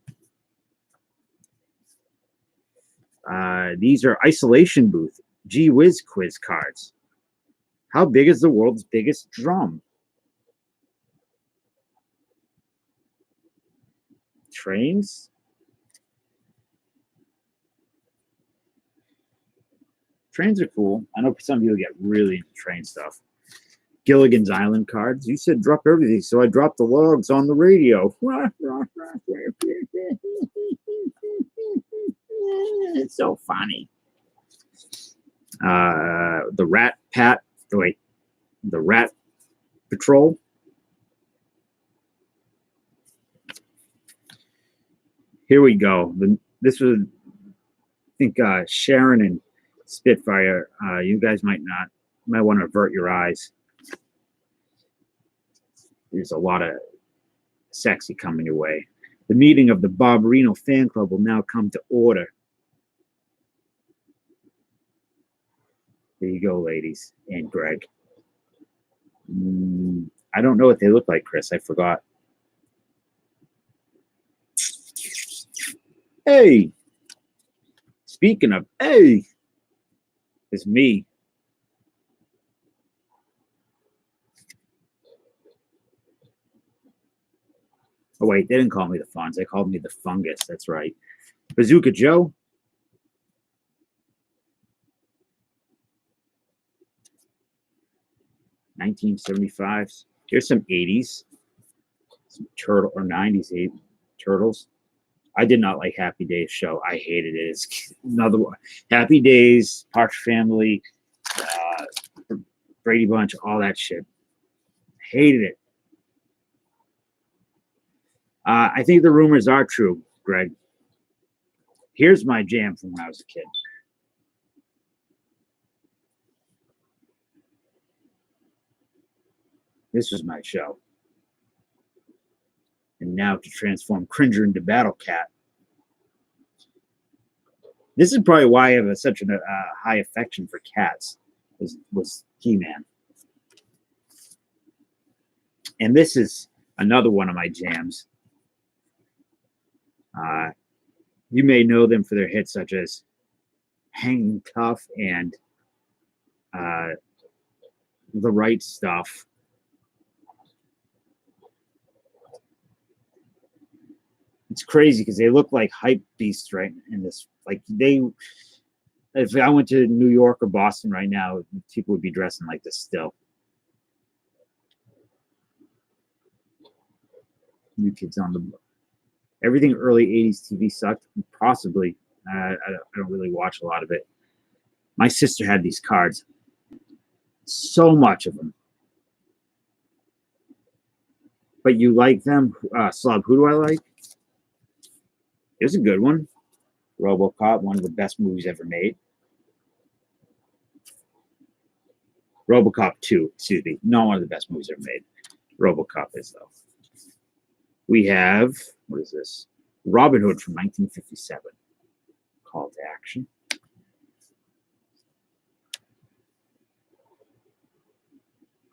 These are Isolation Booth Gee Whiz quiz cards. How big is the world's biggest drum? Trains? Trains are cool. I know some people get really into train stuff. Gilligan's Island cards. You said drop everything, so I dropped the logs on the radio. It's so funny. The Rat Patrol. Here we go. This was, I think, Sharon and Spitfire. You guys might want to avert your eyes. There's a lot of sexy coming your way. The meeting of the Bob Reno fan club will now come to order. There you go, ladies and Greg. I don't know what they look like, Chris. I forgot. Hey! Speaking of, hey! It's me. Oh, wait, they didn't call me the Fonz. They called me the Fungus. That's right. Bazooka Joe. $1975. Here's some 80s. Some turtle or 90s turtles. I did not like Happy Days show. I hated it. It's another one. Happy Days, Partridge Family, Brady Bunch, all that shit. Hated it. I think the rumors are true, Greg. Here's my jam from when I was a kid. This was my show. And now to transform Cringer into Battle Cat. This is probably why I have such a high affection for cats, was He-Man. And this is another one of my jams. You may know them for their hits such as Hanging Tough and the right stuff. It's crazy because they look like hype beasts right in this. Like if I went to New York or Boston right now, people would be dressing like this still. New Kids on the Block. Everything early 80s TV sucked. Possibly. I don't really watch a lot of it. My sister had these cards. So much of them. But you like them? Slob, who do I like? Here's a good one. RoboCop, one of the best movies ever made. RoboCop 2, excuse me. Not one of the best movies ever made. RoboCop is, though. We have, what is this? Robin Hood from 1957. Call to action.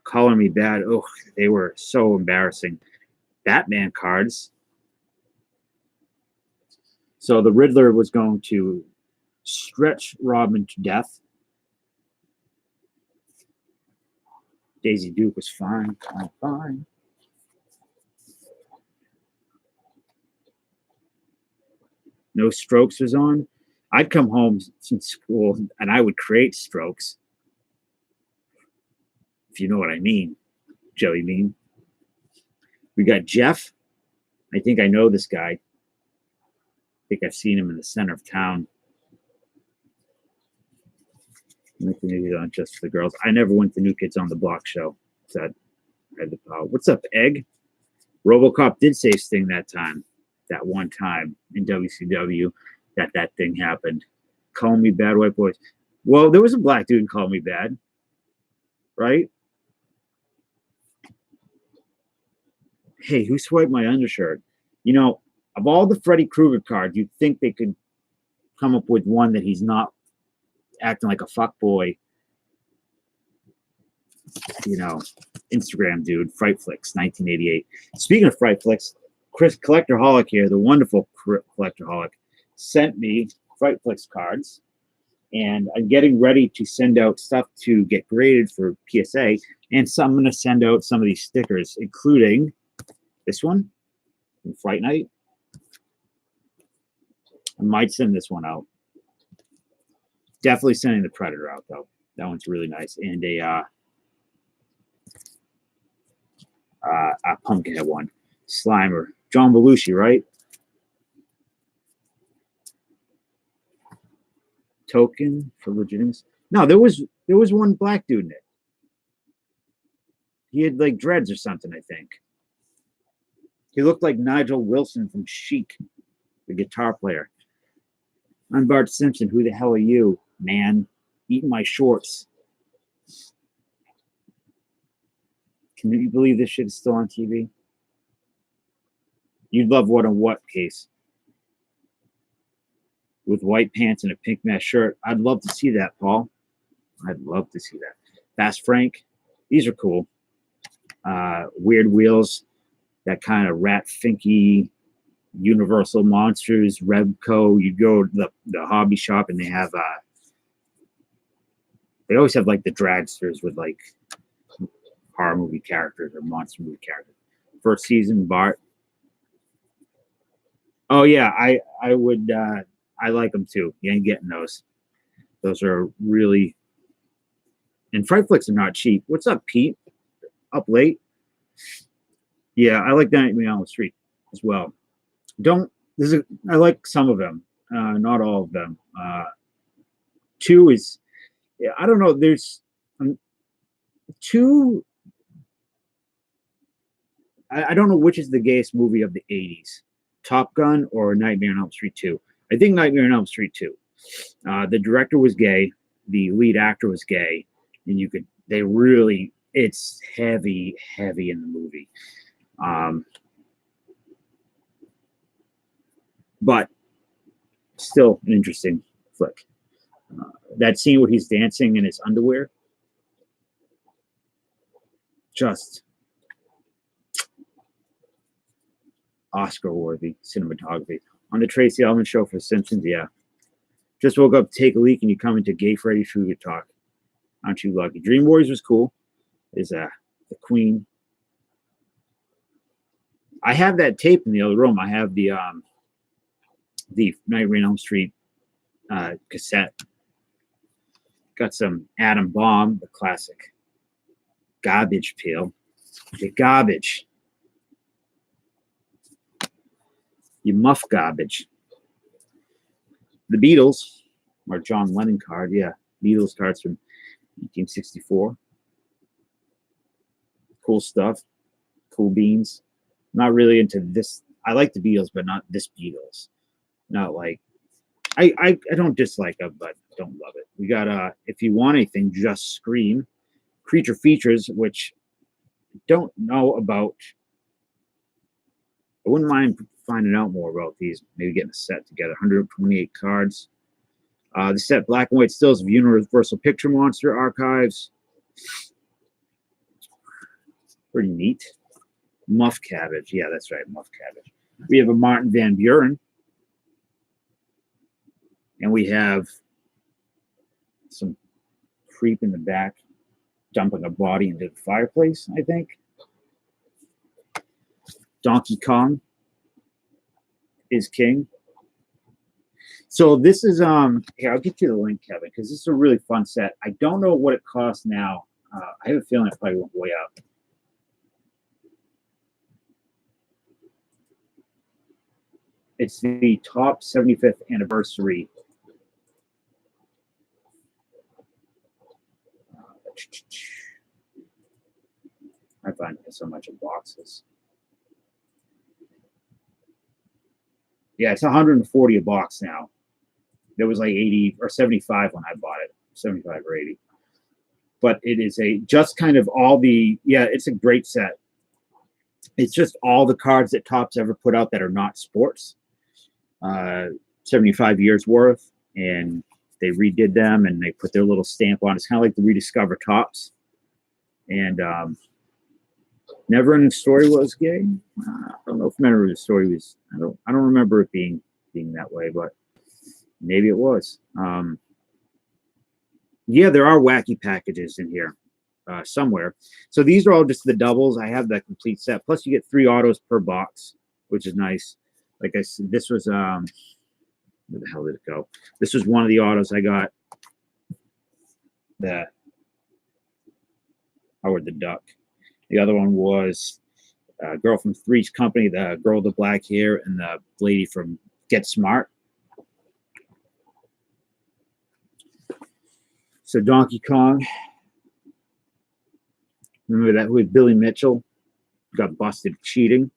Calling Me Bad. Oh, they were so embarrassing. Batman cards. So the Riddler was going to stretch Robin to death. Daisy Duke was fine, fine. No Strokes was on. I'd come home from school and I would create Strokes. If you know what I mean, Joey Bean. We got Jeff. I think I know this guy. I think I've seen him in the center of town. On Just for the Girls. I never went to New Kids on the Block show. What's up, Egg? RoboCop did save Sting that time. That one time in WCW that thing happened. Call Me Bad, White Boys. Well, there was a black dude in Call Me Bad, right? Hey, who swiped my undershirt? You know, of all the Freddy Krueger cards, you'd think they could come up with one that he's not acting like a fuckboy. You know, Instagram dude, Frightflix, 1988. Speaking of Frightflix, Chris Collectorholic here, the wonderful Collectorholic, sent me Frightflix cards, and I'm getting ready to send out stuff to get graded for PSA, and so I'm going to send out some of these stickers, including this one from Fright Night. I might send this one out. Definitely sending the Predator out, though. That one's really nice. And a Pumpkinhead one. Slimer. John Belushi, right? Token for legitimacy. No, there was one black dude in it. He had like dreads or something, I think. He looked like Nigel Wilson from Chic, the guitar player. I'm Bart Simpson. Who the hell are you, man? Eating my shorts. Can you believe this shit is still on TV? You'd love What on What case. With white pants and a pink mesh shirt. I'd love to see that, Paul. I'd love to see that. Fast Frank. These are cool. Weird Wheels. That kind of Rat Finky, Universal Monsters, Rebco. You go to the hobby shop and they have they always have like the dragsters with like horror movie characters or monster movie characters. First season, Bart. Oh yeah, I would I like them too. You ain't getting those. Those are really, and Frightflix are not cheap. What's up, Pete? Up late? Yeah, I like Nightmare on Elm Street as well. I like some of them, not all of them. Two is, yeah, I don't know. There's two. I don't know which is the gayest movie of the 80s, Top Gun or Nightmare on Elm Street 2. I think Nightmare on Elm Street 2. The director was gay, the lead actor was gay, and it's heavy in the movie. But still an interesting flick. That scene where he's dancing in his underwear, just Oscar-worthy cinematography. On the Tracy Ullman show for Simpsons, yeah. Just woke up to take a leak and you come into Gay Freddy Krueger talk. Aren't you lucky? Dream Warriors was cool. is the Queen. I have that tape in the other room. I have the Nightmare on Elm Street cassette. Got some Atom Bomb, the classic garbage pail. The garbage. You muff garbage. The Beatles, or John Lennon card, yeah. Beatles cards from 1964. Cool stuff. Cool beans. Not really into this. I like the Beatles, but not this Beatles. Not like I don't dislike them, but don't love it. We got if you want anything, just scream. Creature features, which I don't know about. I wouldn't mind finding out more about these. Maybe getting a set together. 128 cards. The set black and white stills of Universal Picture Monster archives. Pretty neat. Muff Cabbage. Yeah, that's right. Muff Cabbage. We have a Martin Van Buren. And we have some creep in the back dumping a body into the fireplace, I think. Donkey Kong is king. So this is here, I'll get you the link, Kevin, because this is a really fun set. I don't know what it costs now. I have a feeling it probably went way up. It's the top 75th anniversary. I find so much in boxes. Yeah, it's 140 a box now. There was like 80 or 75 when I bought it, 75 or 80. But it is just kind of all the, yeah, it's a great set. It's just all the cards that Topps ever put out that are not sports. 75 years worth, and they redid them and they put their little stamp on. It's kind of like the Rediscover Topps. And Never Ending Story was gay. I don't know if Never Ending Story was. I don't remember it being that way, but maybe it was. Yeah, there are wacky packages in here somewhere. So these are all just the doubles. I have that complete set. Plus, you get 3 autos per box, which is nice. Like I said, this was where the hell did it go? This was one of the autos I got. The Howard the Duck. The other one was a girl from Three's Company, the girl with the black hair, and the lady from Get Smart. So Donkey Kong. Remember that with Billy Mitchell? Got busted cheating.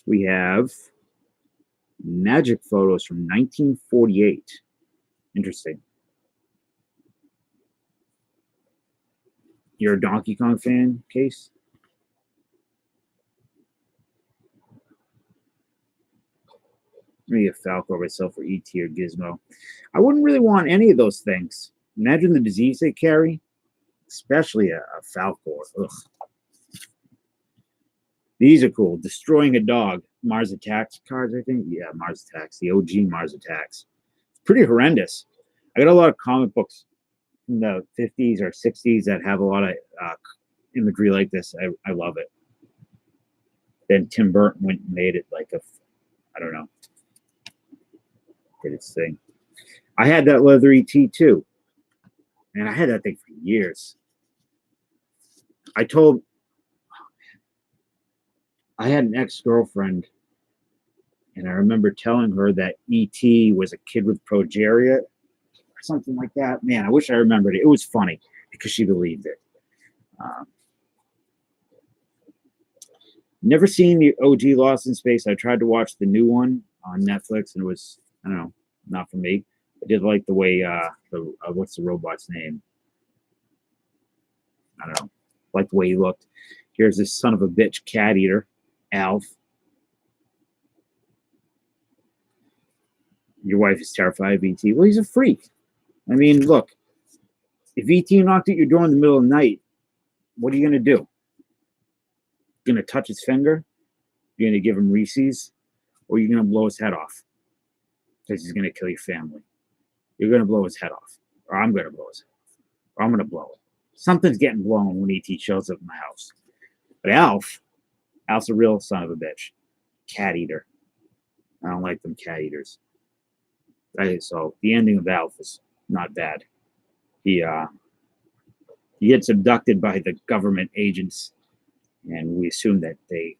We have magic photos from 1948. Interesting. You're a Donkey Kong fan, Case? Maybe a Falco myself for ET or Gizmo. I wouldn't really want any of those things. Imagine the disease they carry, especially a Falcor. Ugh. These are cool. Destroying a Dog. Mars Attacks cards, I think. Yeah, Mars Attacks. The OG Mars Attacks. It's pretty horrendous. I got a lot of comic books from the 50s or 60s that have a lot of imagery like this. I love it. Then Tim Burton went and made it like I don't know. Did its thing. I had that leather ET too. And I had that thing for years. I had an ex-girlfriend, and I remember telling her that E.T. was a kid with progeria or something like that. Man, I wish I remembered it. It was funny because she believed it. Never seen the OG Lost in Space. I tried to watch the new one on Netflix, and it was, I don't know, not for me. I did like the way, what's the robot's name? I don't know. Like the way he looked. Here's this son of a bitch cat eater, Alf. Your wife is terrified of E.T. Well, he's a freak. I mean, look, if E.T. knocked at your door in the middle of the night, what are you going to do? You're going to touch his finger? You're going to give him Reese's? Or you're going to blow his head off? Because he's going to kill your family. You're going to blow his head off. Or I'm going to blow his head off. Or I'm going to blow it. Something's getting blown when ET shows up in my house. But Alf's a real son of a bitch. Cat eater. I don't like them cat eaters. So the ending of Alf is not bad. He gets abducted by the government agents, and we assume that they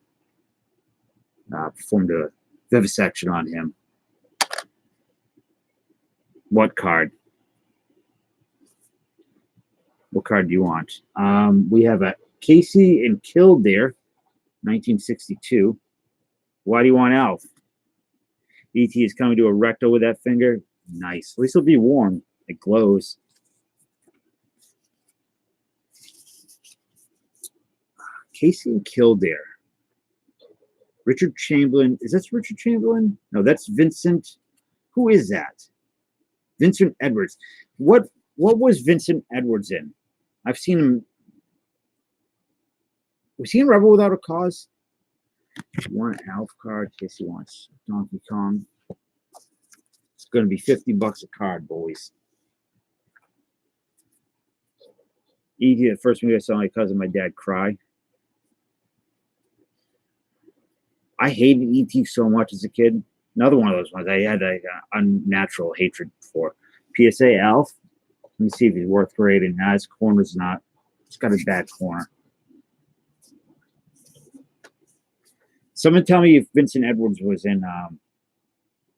performed a vivisection on him. What card? What card do you want? We have a Casey and Kildare, 1962. Why do you want Alf? E.T. is coming to a recto with that finger. Nice. At least it'll be warm. It glows. Casey and Kildare. Richard Chamberlain. Is this Richard Chamberlain? No, that's Vincent. Who is that? Vincent Edwards. What was Vincent Edwards in? I've seen him. Was he in Rebel Without a Cause? One Alf card. Casey wants Donkey Kong. It's going to be $50 a card, boys. E.T. the first movie I saw my cousin and my dad cry. I hated E.T. so much as a kid. Another one of those ones I had an unnatural hatred for. PSA Alf. Let me see if he's worth grading. Nah, his corner's not. It's got a bad corner. Someone tell me if Vincent Edwards was in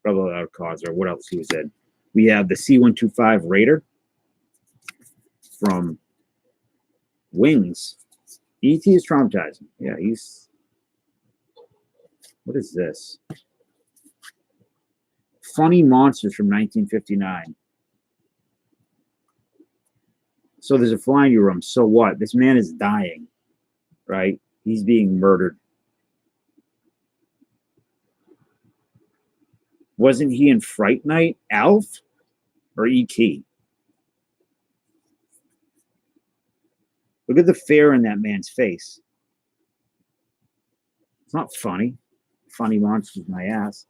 Rebel Without a Cause or what else he was in. We have the C-125 Raider from Wings. E.T. is traumatizing. Yeah, he's... What is this? Funny Monsters from 1959. So there's a fly in your room. So what? This man is dying, right? He's being murdered. Wasn't he in Fright Night? Alf or E.T.? Look at the fear in that man's face. It's not funny. Funny Monsters, my ass.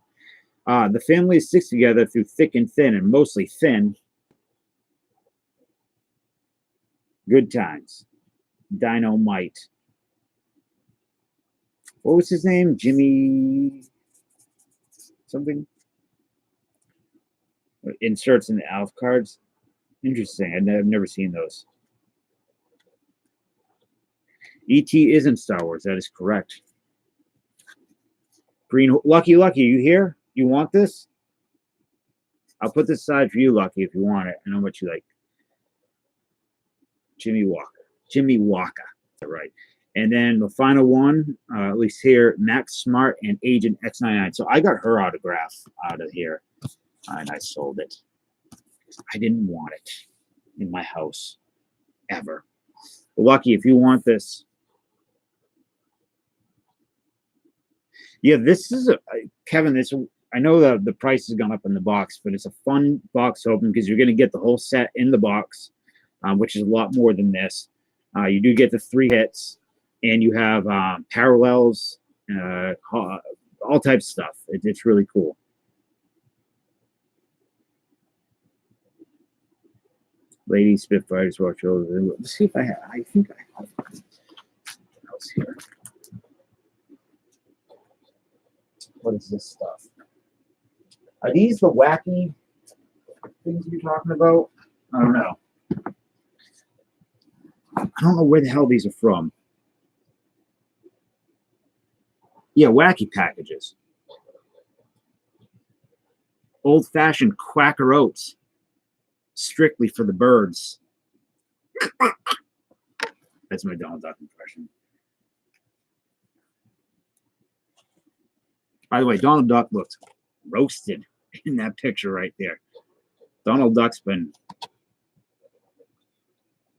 The family sticks together through thick and thin, and mostly thin. Good times. Dynamite. What was his name? Jimmy something? Inserts in the Alf cards. Interesting. I've never seen those. E.T. isn't Star Wars. That is correct. Green Lucky, you here? You want this? I'll put this aside for you, Lucky, if you want it. I know what you like. Jimmy Walker. Right. And then the final one, at least here, Max Smart and Agent X99. So I got her autograph out of here, and I sold it. I didn't want it in my house, ever. But Lucky, if you want this. Yeah, this is Kevin, I know the price has gone up in the box, but it's a fun box to open because you're going to get the whole set in the box, which is a lot more than this. You do get the 3 hits, and you have parallels, all types of stuff. It's really cool. Lady Spitfires, watch over. Let's see if I have. I think I have something else here. What is this stuff? Are these the wacky things you're talking about? I don't know. I don't know where the hell these are from. Yeah, wacky packages. Old-fashioned Quaker Oats. Strictly for the birds. That's my Donald Duck impression. By the way, Donald Duck looks roasted in that picture right there. Donald Duck's been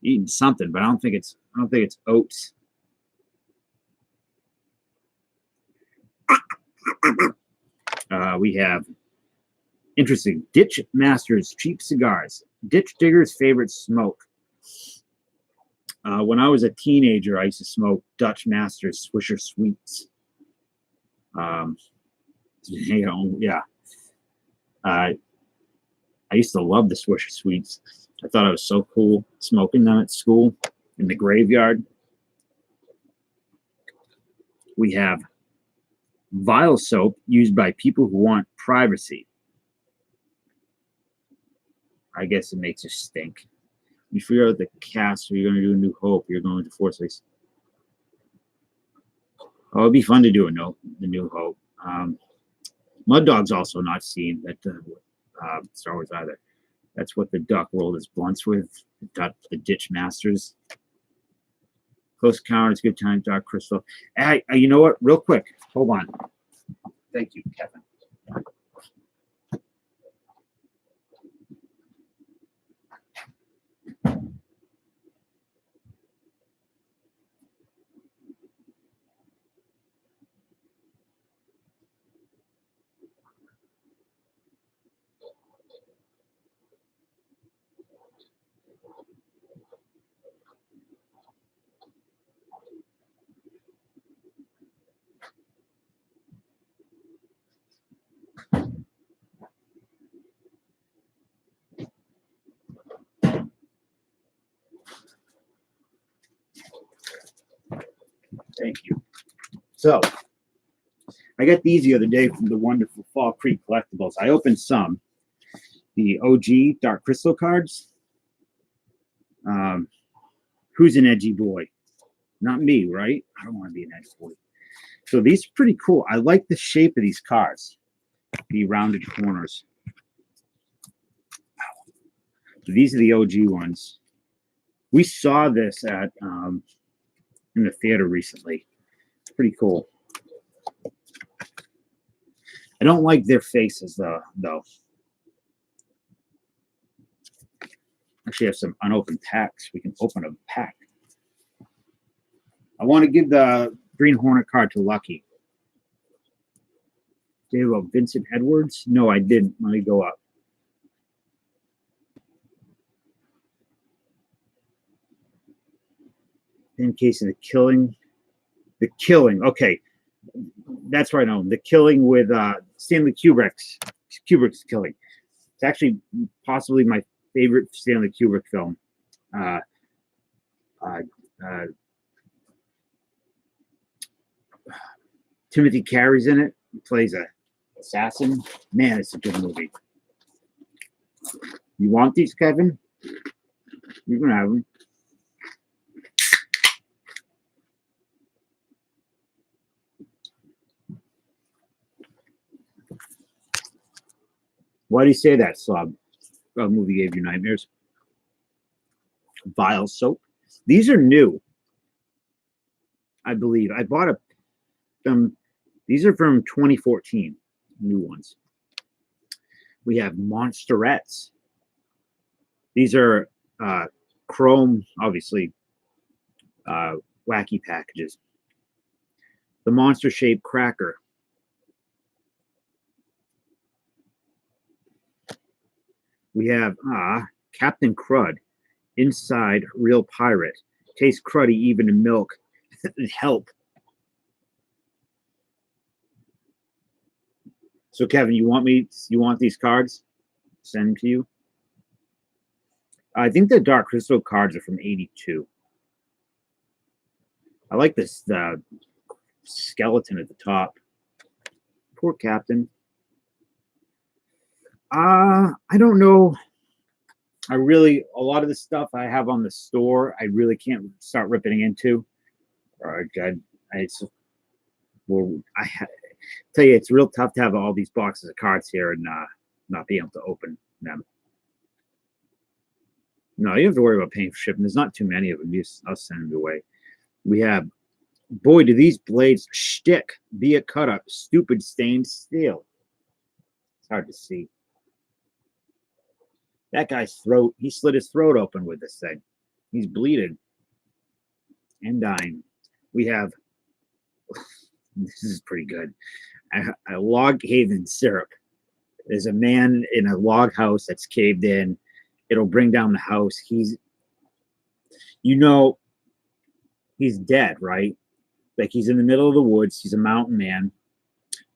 eating something, but I don't think it's oats. We have interesting Ditch Masters cheap cigars. Ditch Digger's favorite smoke. When I was a teenager, I used to smoke Dutch Masters Swisher Sweets. Yeah. I used to love the Swisher Sweets. I thought it was so cool smoking them at school in the graveyard. We have vial soap used by people who want privacy. I guess it makes you stink. You figure out the cast, or you're going to do a New Hope. You're going to force this. Oh, it'd be fun to do the New Hope. Mud Dog's also not seen that Star Wars either. That's what the Duck rolled his blunts with. The Ditch Masters. Close Encounters, Good Time, Dark Crystal. Hey, you know what? Real quick. Hold on. Thank you, Kevin. Thank you. So, I got these the other day from the wonderful Fall Creek Collectibles. I opened some. The OG Dark Crystal cards. Who's an edgy boy? Not me, right? I don't want to be an edgy boy. So these are pretty cool. I like the shape of these cards. The rounded corners. So these are the OG ones. We saw this at in the theater recently. It's pretty cool. I don't like their faces though. Actually have some unopened packs. We can open a pack. I want to give the Green Hornet card to Lucky. Did you have Vincent Edwards? No, I didn't. Let me go up. In case of the killing. The killing. Okay. That's right on. The killing with Stanley Kubrick's killing. It's actually possibly my favorite Stanley Kubrick film. Timothy Carey's in it. He plays a assassin. Man, it's a good movie. You want these, Kevin? You can have them. Why do you say that, Slob? Movie gave you nightmares. Vial soap. These are new, I believe. I bought them. These are from 2014. New ones. We have Monsterettes. These are chrome, obviously, wacky packages. The monster-shaped cracker. We have Captain Crud, inside real pirate. Tastes cruddy even in milk. Help. So Kevin, you want these cards? Send them to you. I think the Dark Crystal cards are from '82. I like this the skeleton at the top. Poor Captain. I don't know. A lot of the stuff I have on the store, I really can't start ripping into. Tell you, it's real tough to have all these boxes of cards here and not be able to open them. No, you don't have to worry about paying for shipping. There's not too many of them. I'll send them away. We have, boy, do these blades shtick be a cut up, stupid stained steel. It's hard to see. That guy's throat, he slit his throat open with this thing. He's bleeding and dying. We have, this is pretty good, a log haven syrup. There's a man in a log house that's caved in. It'll bring down the house. He's dead, right? Like he's in the middle of the woods. He's a mountain man.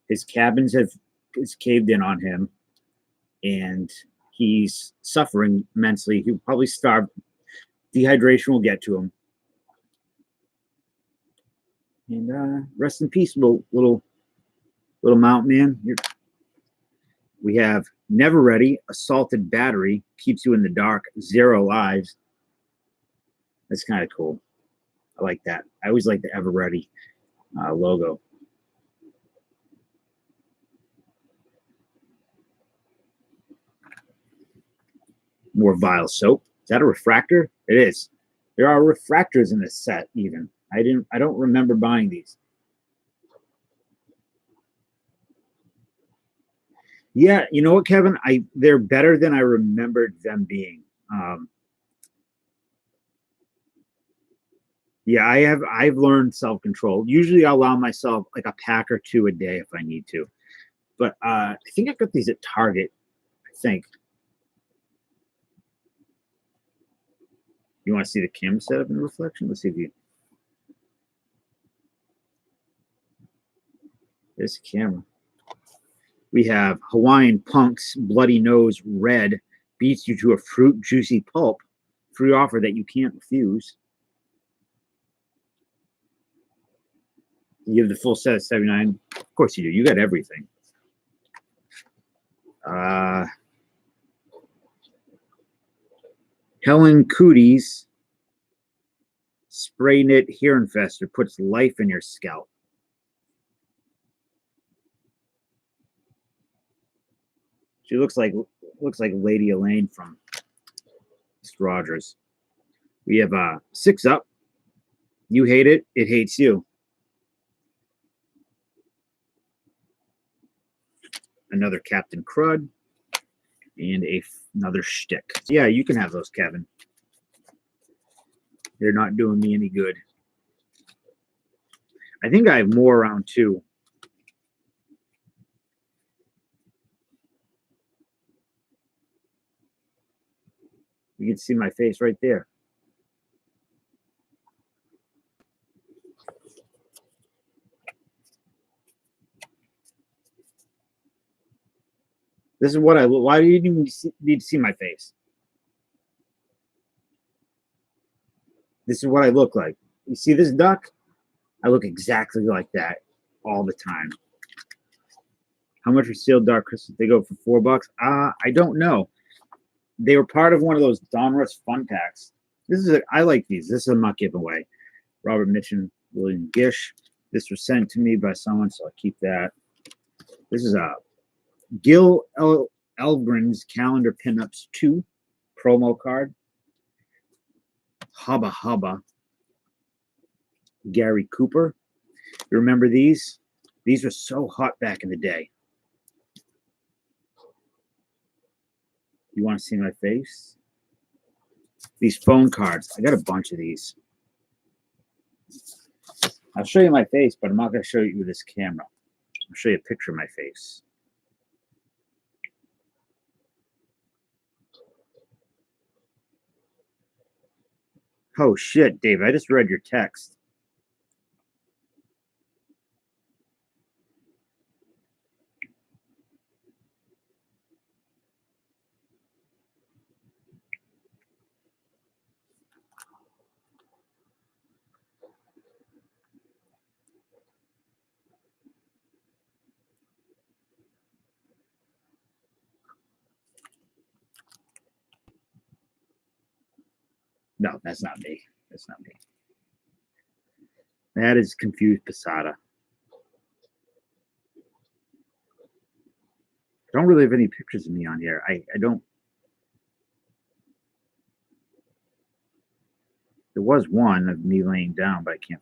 His cabins is caved in on him. And He's suffering immensely. He'll probably starve. Dehydration will get to him. And rest in peace, little mountain man. We have Never Ready, Assaulted Battery, keeps you in the dark, 0 lives. That's kind of cool. I like that. I always like the Ever Ready logo. More Vile Soap. Is that a refractor? It is. There are refractors in this set, even. I don't remember buying these. Yeah, you know what, Kevin? They're better than I remembered them being. Yeah, I've learned self-control. Usually I'll allow myself like a pack or 2 a day if I need to. But I think I got these at Target, I think. You want to see the camera setup in reflection? Let's see if you. There's the camera. We have Hawaiian Punks Bloody Nose Red beats you to a fruit juicy pulp. Free offer that you can't refuse. You have the full set of 79. Of course you do. You got everything. Helen Cooties Spray Knit Hair Infester puts life in your scalp. She looks like Lady Elaine from Mr. Rogers. We have 6 Up. You hate it, it hates you. Another Captain Crud. And another shtick. Yeah, you can have those, Kevin. They're not doing me any good. I think I have more around too. You can see my face right there. This is what I look. Why do you even need to see my face? This is what I look like. You see this duck? I look exactly like that all the time. How much for sealed dark crystals? They go for $4. I don't know. They were part of one of those Donruss fun packs. I like these. This is a muck giveaway. Robert Mitchum, William Gish. This was sent to me by someone, so I'll keep that. This is a Gil Elgren's Calendar Pinups 2 promo card. Hubba Hubba. Gary Cooper. You remember these? These were so hot back in the day. You want to see my face? These phone cards. I got a bunch of these. I'll show you my face, but I'm not going to show you with this camera. I'll show you a picture of my face. Oh, shit, Dave. I just read your text. No, that's not me. That's not me. That is Confused Posada. I don't really have any pictures of me on here. I don't. There was one of me laying down, but I can't.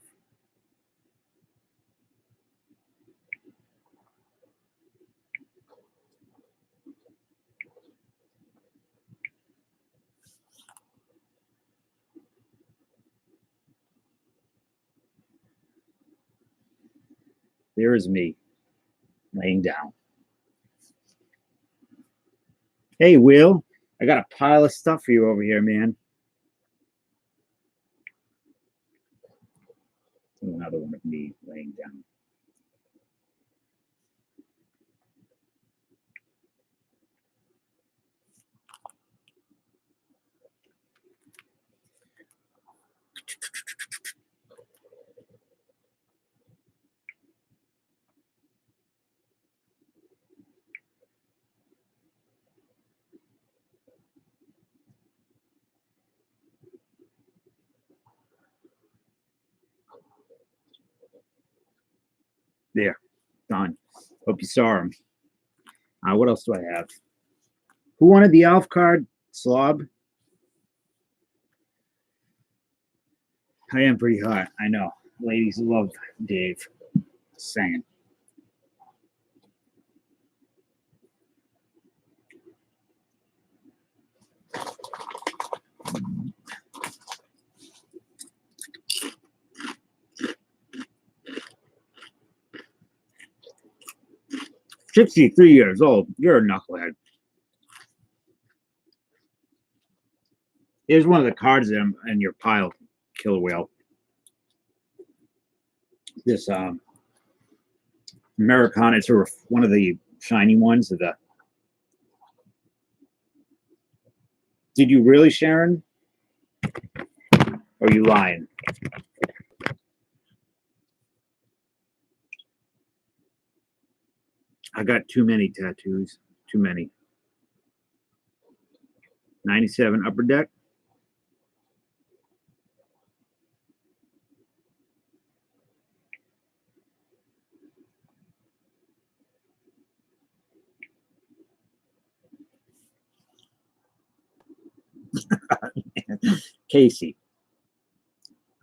There is me laying down. Hey, Will, I got a pile of stuff for you over here, man. Another one of me laying down. Hope you saw him. What else do I have? Who wanted the Alf card? Slob? I am pretty hot. I know. Ladies love Dave. Saying. "63 years old. You're a knucklehead." Here's one of the cards in your pile, Killer Whale. This Americana, it's one of the shiny ones. Did you really, Sharon? Or are you lying? I got too many tattoos. Too many. 97 Upper Deck. Casey.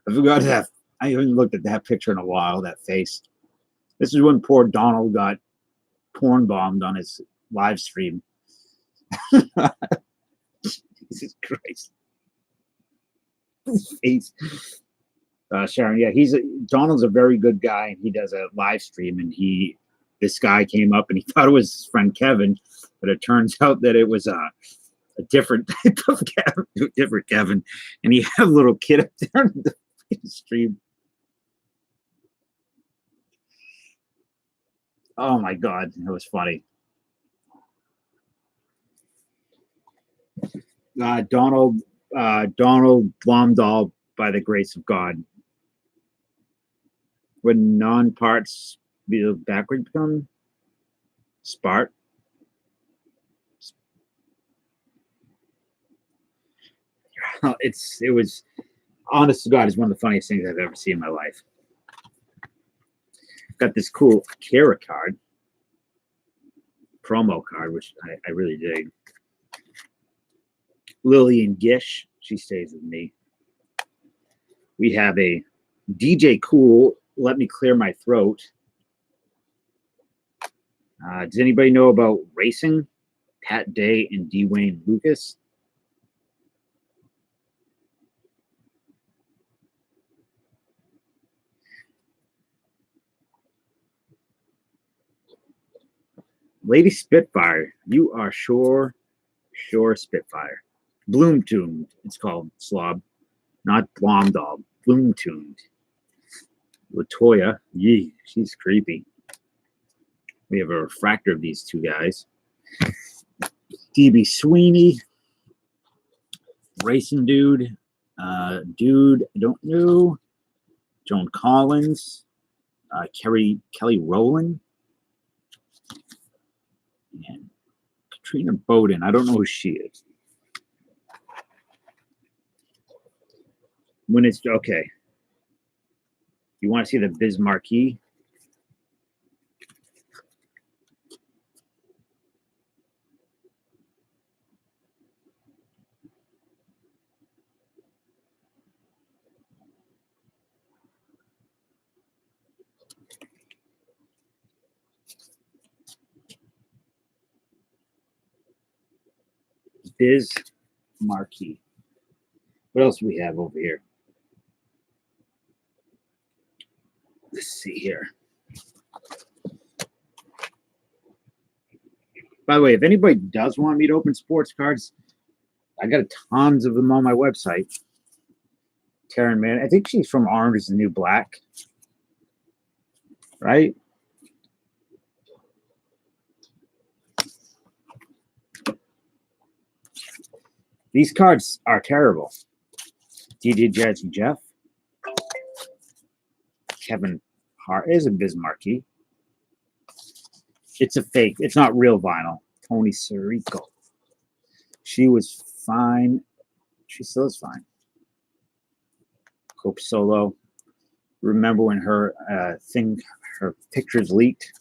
I forgot that. I haven't looked at that picture in a while, that face. This is when poor Donald got porn bombed on his live stream. Jesus Christ. His face. Sharon, yeah, Donald's a very good guy, and he does a live stream, and this guy came up and he thought it was his friend Kevin, but it turns out that it was a different type of Kevin, different Kevin, and he had a little kid up there on the stream. Oh my God, that was funny. Donald Blomdahl, by the grace of God. When non-parts backward become Spart. It was, honest to God, is one of the funniest things I've ever seen in my life. Got this cool Kara card, promo card, which I really dig. Lillian Gish, she stays with me. We have a DJ Cool, Let Me Clear My Throat. Does anybody know about racing? Pat Day and Dwayne Lucas. Lady Spitfire, you are sure Spitfire. Bloom-tuned, it's called, Slob. Not Blomdahl, Bloom-tuned. Latoya, yee, she's creepy. We have a refractor of these two guys. DB Sweeney, Racing Dude, Dude, I don't know. Joan Collins, Kelly Rowland, and Katrina Bowden. I don't know who she is. When it's okay. You want to see the Biz Marquee? Biz Marquee. What else do we have over here? Let's see here. By the way, if anybody does want me to open sports cards, I got tons of them on my website. Taryn Man, I think she's from Orange is the New Black, right? These cards are terrible. DJ Jazzy Jeff. Kevin Hart is a Biz Marquee. It's a fake. It's not real vinyl. Tony Sirico. She was fine. She still is fine. Hope Solo. Remember when her pictures leaked?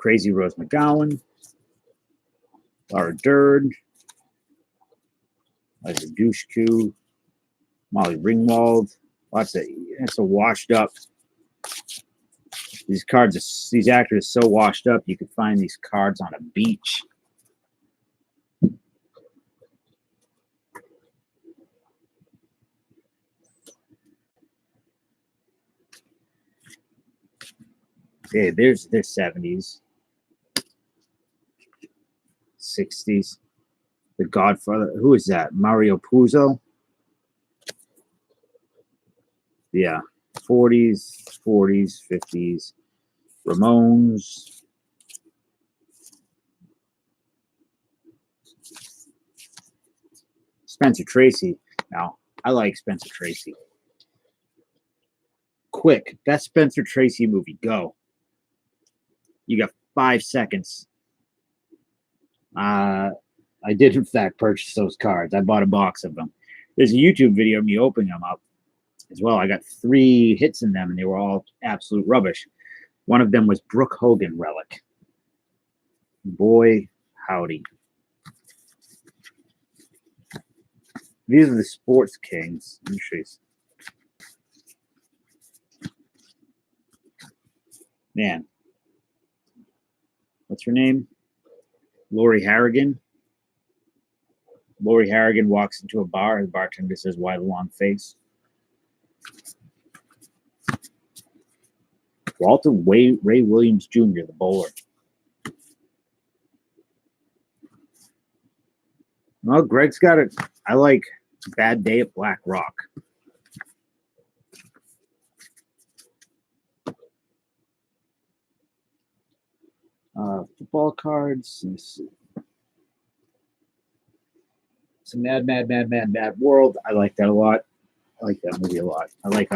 Crazy Rose McGowan, Laura Dern, Liza Dushku, Molly Ringwald. It's a washed up. These actors are so washed up, you could find these cards on a beach. Okay, there's their 70s, 60s. The Godfather. Who is that? Mario Puzo? Yeah. 40s, 50s. Ramones. Spencer Tracy. Now, I like Spencer Tracy. Quick, best Spencer Tracy movie. Go. You got 5 seconds. I did, in fact, purchase those cards. I bought a box of them. There's a YouTube video of me opening them up as well. I got 3 hits in them, and they were all absolute rubbish. One of them was Brooke Hogan Relic. Boy, howdy. These are the Sports Kings. Let me show you. Man. What's her name? Lori Harrigan. Lori Harrigan walks into a bar. The bartender says, "Why the long face?" Walter Ray Williams Jr., the bowler. Well, Greg's got it. I like Bad Day at Black Rock. Football cards. Let's see. It's a Mad World. I like that a lot. I like that movie a lot. I like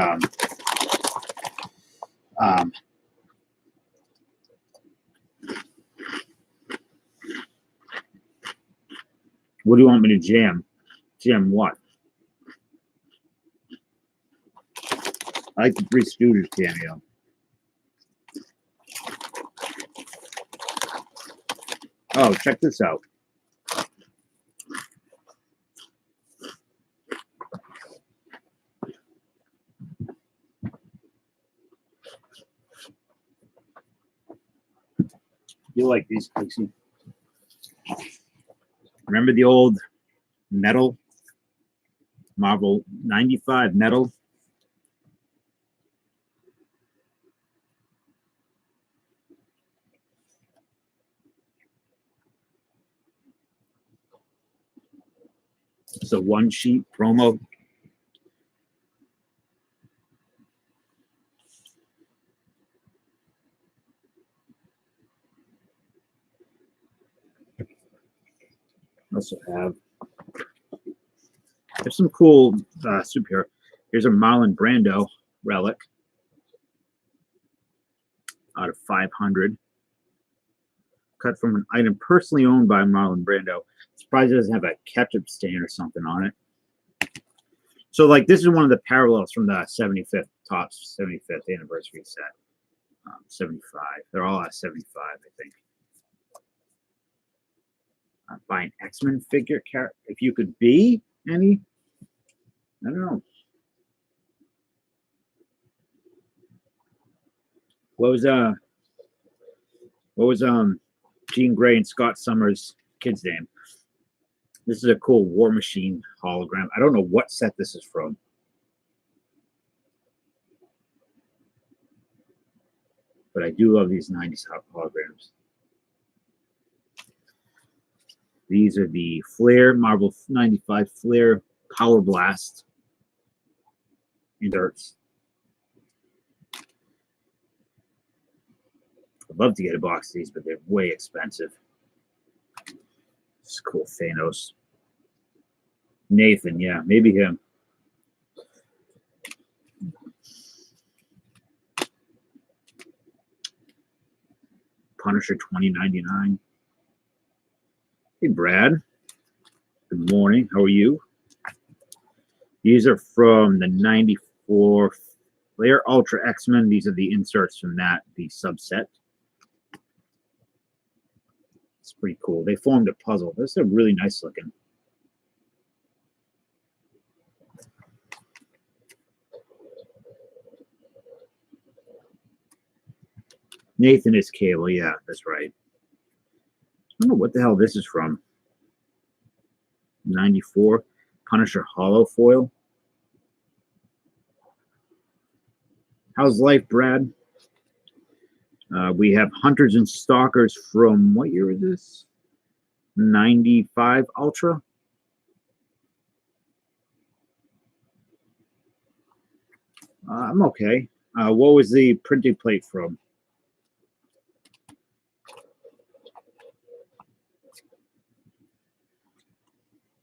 what do you want me to jam? Jam what? I like the Three Stooges cameo. Oh, check this out. You like these, Quickie? Remember the old metal? Marvel 95 metal? It's a one-sheet promo. Also have there's some cool superhero. Here's a Marlon Brando relic out of 500, cut from an item personally owned by Marlon Brando. Surprised it doesn't have a ketchup stain or something on it. So, like, this is one of the parallels from the 75th Topps 75th anniversary set. 75. They're all at 75, I think. Buy an X-Men figure, if you could be any. I don't know. What was Jean Grey and Scott Summers' kid's name? This is a cool War Machine hologram. I don't know what set this is from. But I do love these 90s holograms. These are the Flair, Marvel 95 Flair Power Blast inserts. I'd love to get a box of these, but they're way expensive. It's cool. Thanos. Nathan, yeah, maybe him. Punisher 2099. Hey, Brad. Good morning. How are you? These are from the 94 Flair Ultra X-Men. These are the inserts from that, the subset. It's pretty cool. They formed a puzzle. This is a really nice looking. Nathan is Cable. Yeah, that's right. I don't know what the hell this is from. 94 Punisher Hollow Foil. How's life, Brad? We have Hunters and Stalkers from, what year is this? 95 Ultra. I'm okay. What was the printing plate from?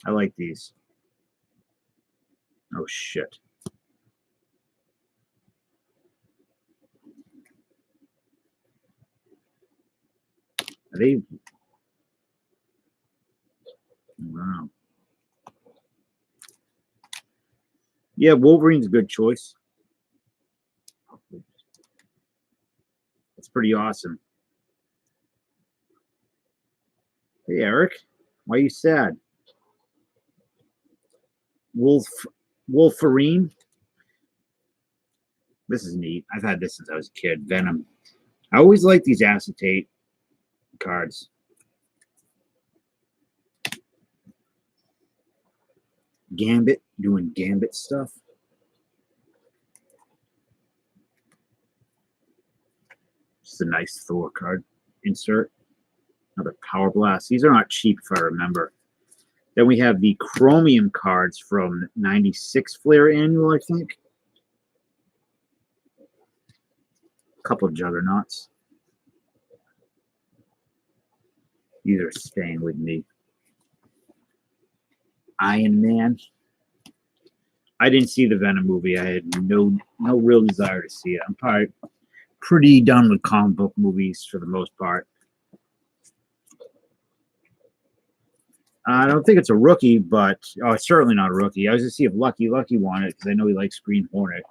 I like these. Oh, shit. Are they? Wow. Yeah, Wolverine's a good choice. It's pretty awesome. Hey, Eric. Why are you sad? Wolverine. This is neat. I've had this since I was a kid. Venom. I always like these acetate cards. Gambit, doing Gambit stuff. Just a nice Thor card insert. Another Power Blast. These are not cheap if I remember. Then we have the Chromium cards from 96 Flair Annual, I think. A couple of Juggernauts. These are staying with me. Iron Man. I didn't see the Venom movie. I had no real desire to see it. I'm probably pretty done with comic book movies for the most part. I don't think it's a rookie, but it's certainly not a rookie. I was going to see if Lucky wanted it because I know he likes Green Hornet.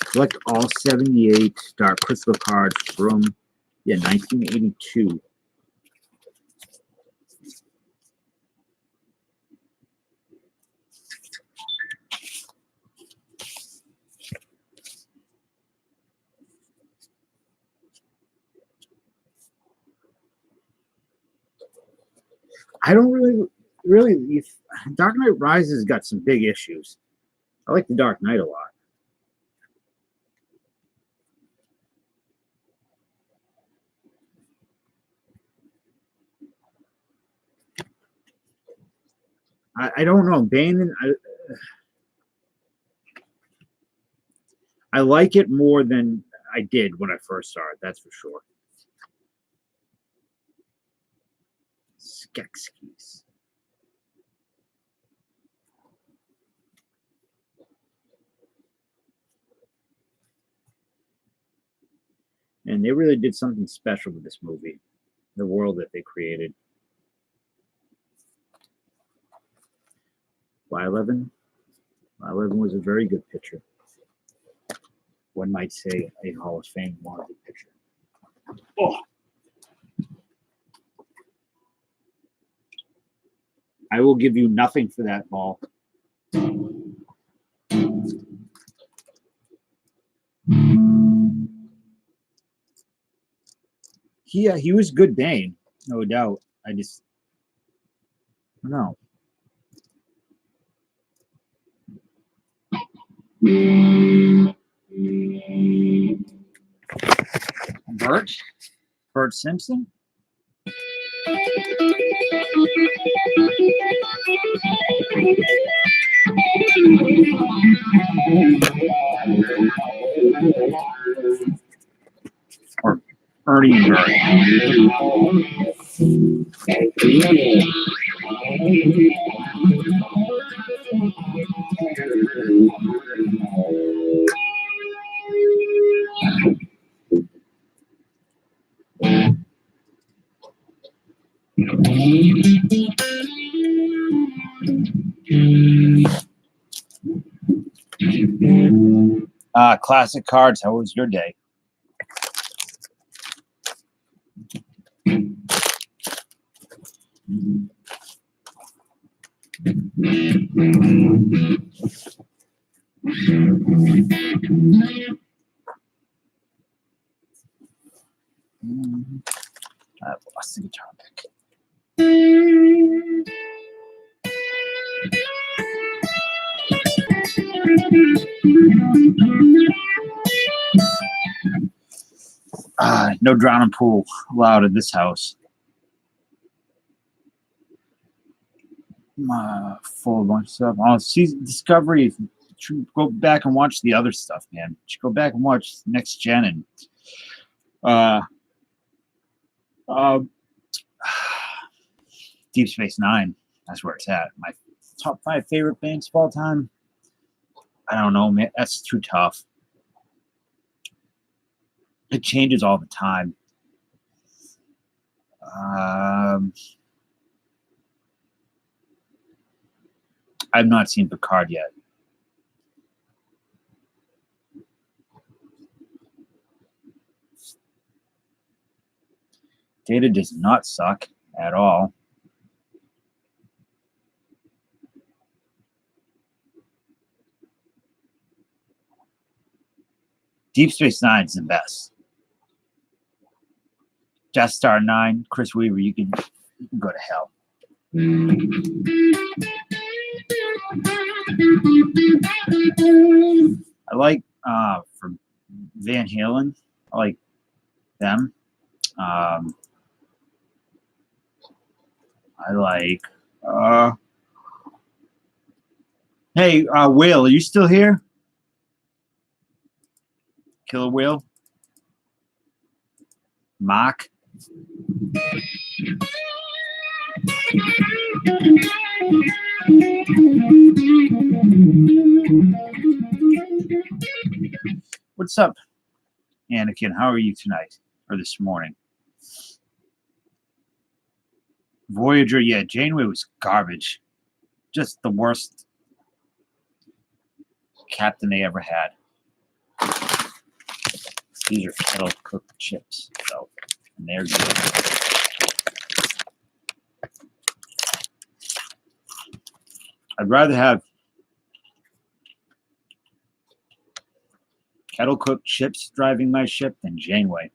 Collect all 78 Dark Crystal cards from 1982. I don't really. Dark Knight Rises got some big issues. I like the Dark Knight a lot. I don't know. Bane, I like it more than I did when I first saw it. That's for sure. Skeksis. And they really did something special with this movie, the world that they created. Y11 was a very good picture. One might say a Hall of Fame wanted picture. Oh. I will give you nothing for that ball. He was good Bane, no doubt. I don't know. Bert Simpson? Or Ernie and Bert. Classic cards. How was your day? I've lost the guitar pick. No drowning pool allowed at this house. Full bunch of stuff. Oh, season Discovery. Should go back and watch the other stuff, man. Should go back and watch Next Gen and Deep Space Nine. That's where it's at. My top 5 favorite bands of all time. I don't know, man. That's too tough. It changes all the time. I've not seen Picard yet. Data does not suck at all. Deep Space Nine is the best. Death Star 9, Chris Weaver, you can go to hell. I like for Van Halen. I like them. I like. Hey, Will, are you still here? Killer Will. Mark. What's up, Anakin? How are you tonight or this morning? Voyager, yeah, Janeway was garbage. Just the worst captain they ever had. These are kettle cooked chips, so and they're good. I'd rather have kettle cooked chips driving my ship than Janeway.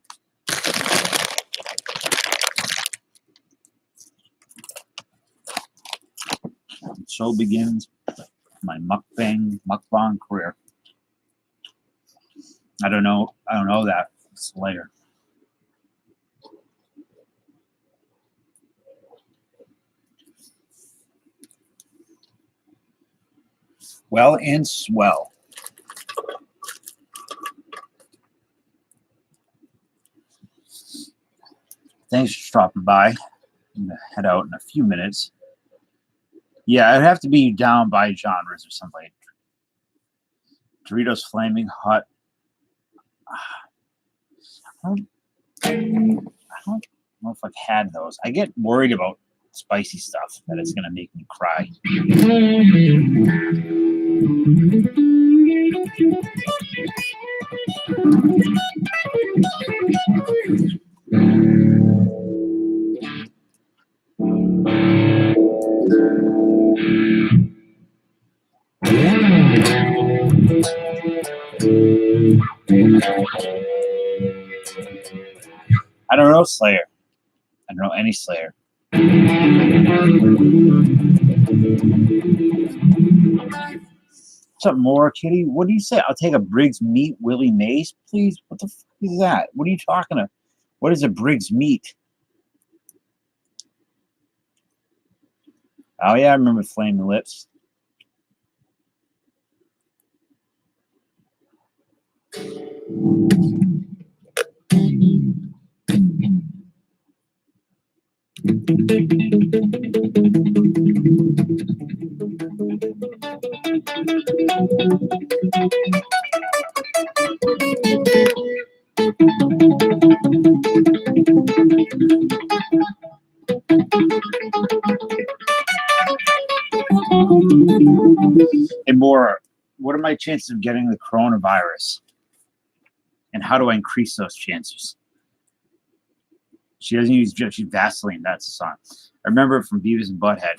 And so begins my mukbang career. I don't know that Slayer. Well and swell. Thanks for stopping by. I'm gonna head out in a few minutes. Yeah, it'd have to be down by genres or something. Doritos Flaming Hot. I don't know if I've had those. I get worried about spicy stuff that it's gonna make me cry. I don't know Slayer. I don't know any Slayer. What's up, more Kitty? What do you say? I'll take a Briggs meat, Willie Mays, please. What the fuck is that? What are you talking about? What is a Briggs meat? Oh yeah, I remember Flaming Lips. And more, what what are my chances of getting the coronavirus? And how do I increase those chances? She doesn't use she's Vaseline. That's the song. I remember it from Beavis and Butthead.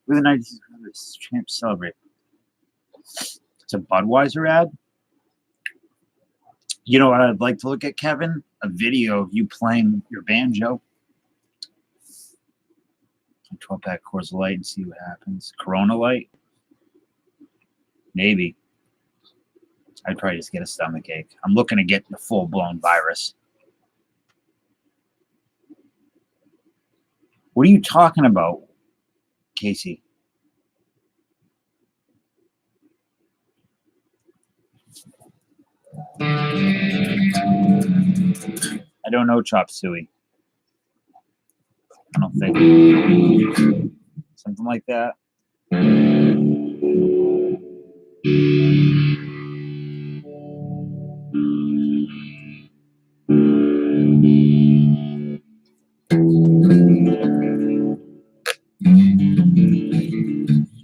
With the 19 champ celebrate. It's a Budweiser ad. You know what I'd like to look at, Kevin? A video of you playing your banjo. 12-pack Coors Light and see what happens. Corona Light? Maybe. I'd probably just get a stomach ache. I'm looking to get the full-blown virus. What are you talking about, Casey? I don't know Chop Suey. I don't think. Something like that.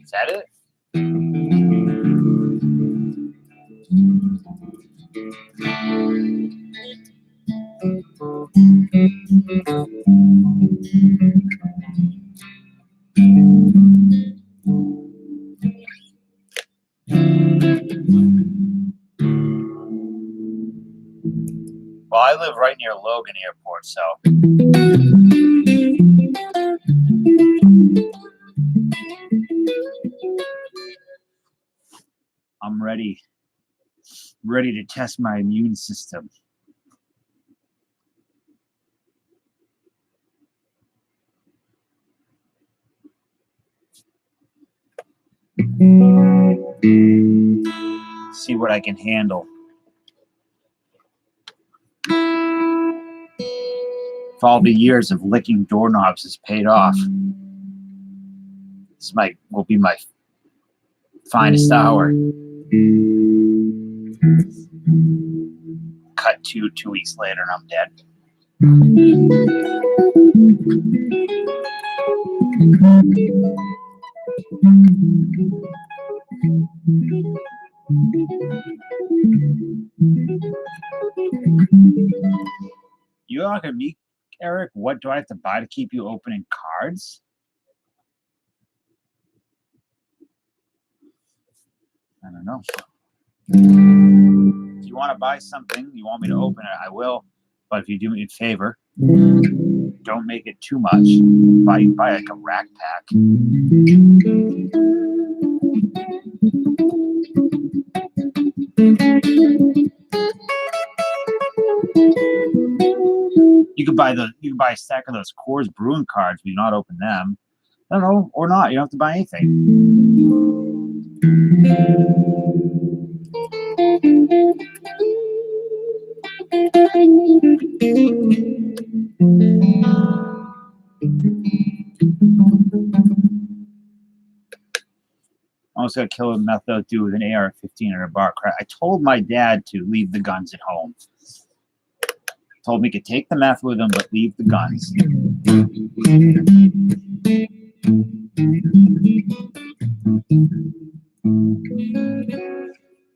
Is that it? Well, I live right near Logan Airport, so I'm ready to test my immune system. See what I can handle. If all the years of licking doorknobs has paid off, this will be my finest hour. Cut to 2 weeks later and I'm dead. You asking me, Eric, what do I have to buy to keep you opening cards? I don't know. If you want to buy something, you want me to open it, I will. But if you do me a favor, don't make it too much. Buy like a rack pack. You could buy a stack of those Coors Brewing cards, but you not open them. I don't know, or not. You don't have to buy anything. I almost got killed with meth dude with an AR-15 and a bar crack. I told my dad to leave the guns at home. Told me he could take the meth with him, but leave the guns.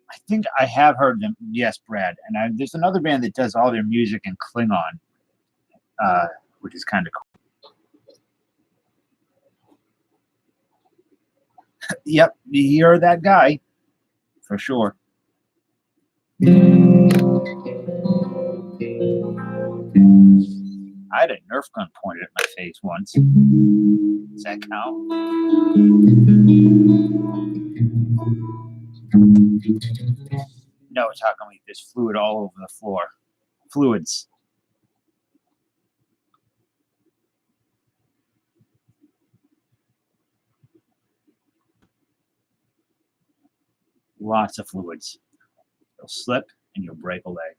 I think I have heard them. Yes, Brad. And there's another band that does all their music in Klingon, which is kind of cool. Yep, you're that guy, for sure. I had a Nerf gun pointed at my face once. Does that count? No, it's how come there's fluid all over the floor. Fluids. Lots of fluids. You'll slip and you'll break a leg.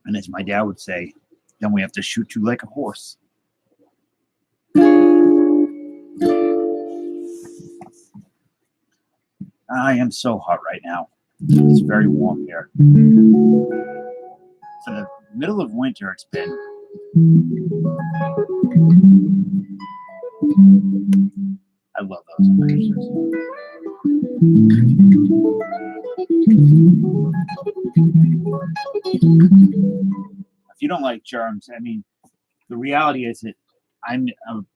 And as my dad would say, then we have to shoot you like a horse. I am so hot right now. It's very warm here. For the middle of winter, it's been. I love those pictures. If you don't like germs, I mean, the reality is that I'm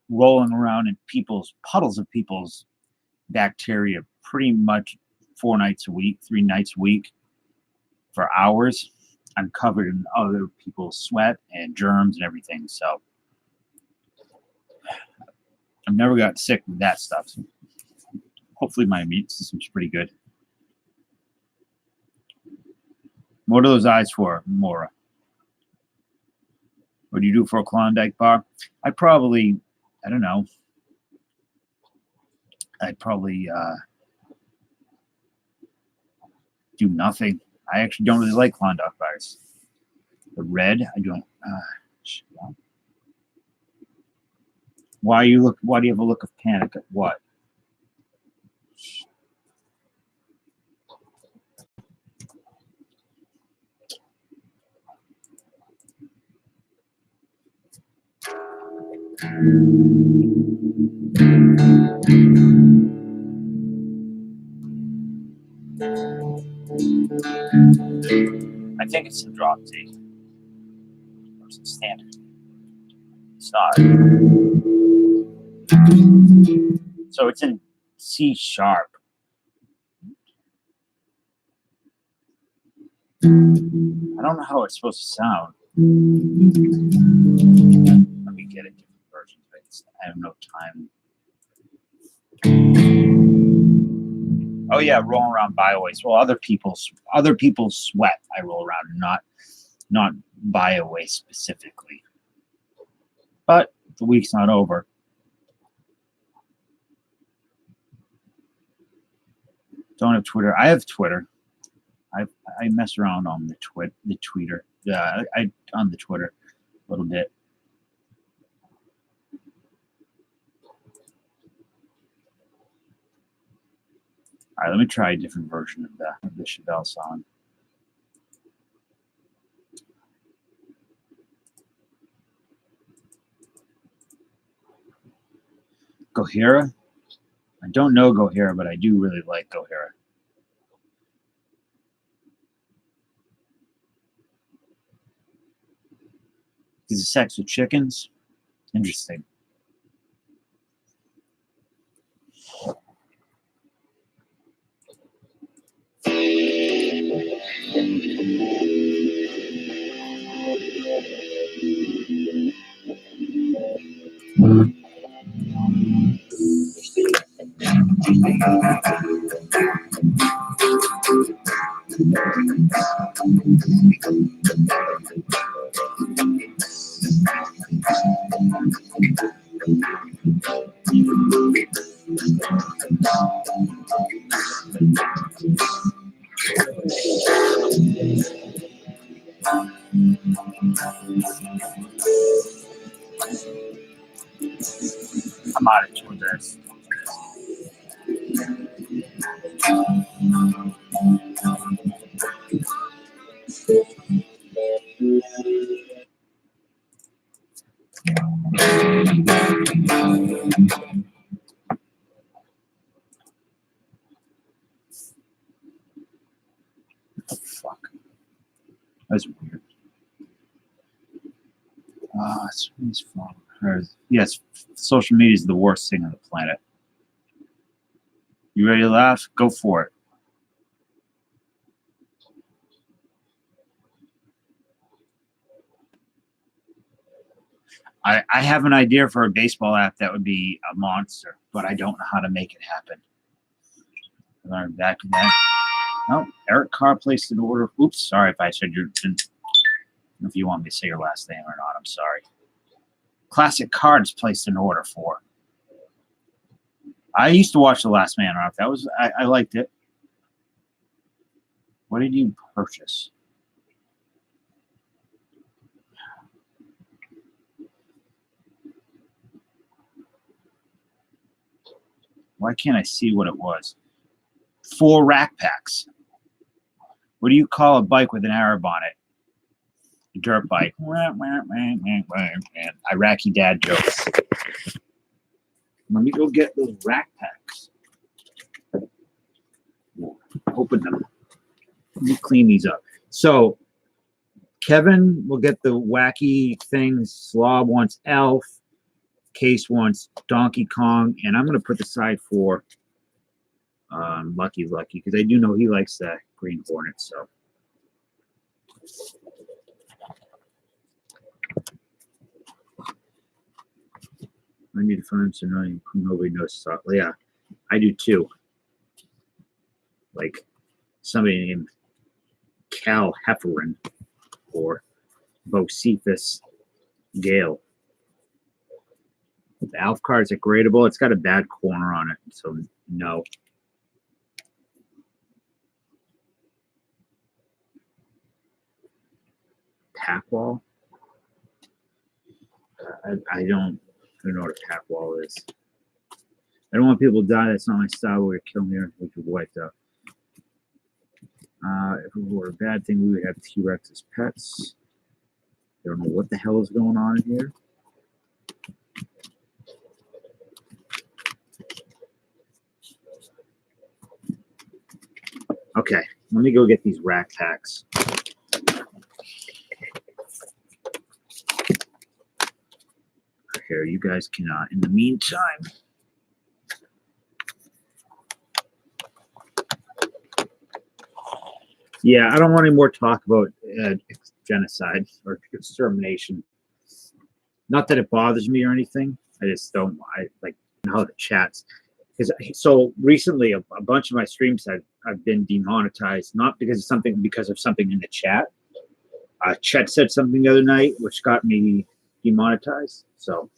rolling around in puddles of people's bacteria pretty much 4 nights a week, 3 nights a week for hours. I'm covered in other people's sweat and germs and everything. So I've never got sick with that stuff. So hopefully my immune system's pretty good. What are those eyes for, Maura? What do you do for a Klondike bar? I don't know. I'd probably do nothing. I actually don't really like Klondike bars. The red, I don't. Why do you have a look of panic at what? I think it's the drop D. Or is it standard? It's not. So it's in C sharp. I don't know how it's supposed to sound. Let me get a different version. I have no time. Oh yeah, rolling around biowaste. Well, other people's sweat I roll around, not biowaste specifically. But the week's not over. Don't have Twitter. I have Twitter. I mess around on the tweeter. I on the Twitter a little bit. All right, let me try a different version of the Chevelle song. Gohara? I don't know Gohara, but I do really like Gohara. Is it sex with chickens? Interesting. I'm out of tune this. Oh, fuck. That's weird. It's from her. Yes, social media is the worst thing on the planet. You ready to laugh? Go for it. I have an idea for a baseball app that would be a monster, but I don't know how to make it happen. Learn back to that. Oh, Eric Carr placed an order. Oops, sorry if I said your. If you want me to say your last name or not, I'm sorry. Classic Cards placed an order for I used to watch The Last Man on Earth. That was I liked it. What did you purchase? Why can't I see what it was? 4 rack packs. What do you call a bike with an Arab on it? A dirt bike. Iraqi dad jokes. Let me go get those rack packs. Open them. Let me clean these up. So Kevin will get the wacky things. Slob wants Elf. Case wants Donkey Kong. And I'm going to put the side for Lucky because I do know he likes that Green Hornet. So I need to find some nobody knows. Yeah, I do too. Like somebody named Cal Hefferon or Bocephus Gale. The Alf cards are gradable. It's got a bad corner on it, so no. Pack wall. I don't know what a pack wall is. I don't want people to die. That's not my style. We're killing me with your wife, though. If it were a bad thing, we would have T-Rex as pets. I don't know what the hell is going on in here. Okay, let me go get these rack packs. Here, you guys can, in the meantime, yeah, I don't want any more talk about genocide or extermination. Not that it bothers me or anything. I just don't. I like how the chats. So recently, a bunch of my streams I've been demonetized, not because of something in the chat. Chet said something the other night which got me demonetized. So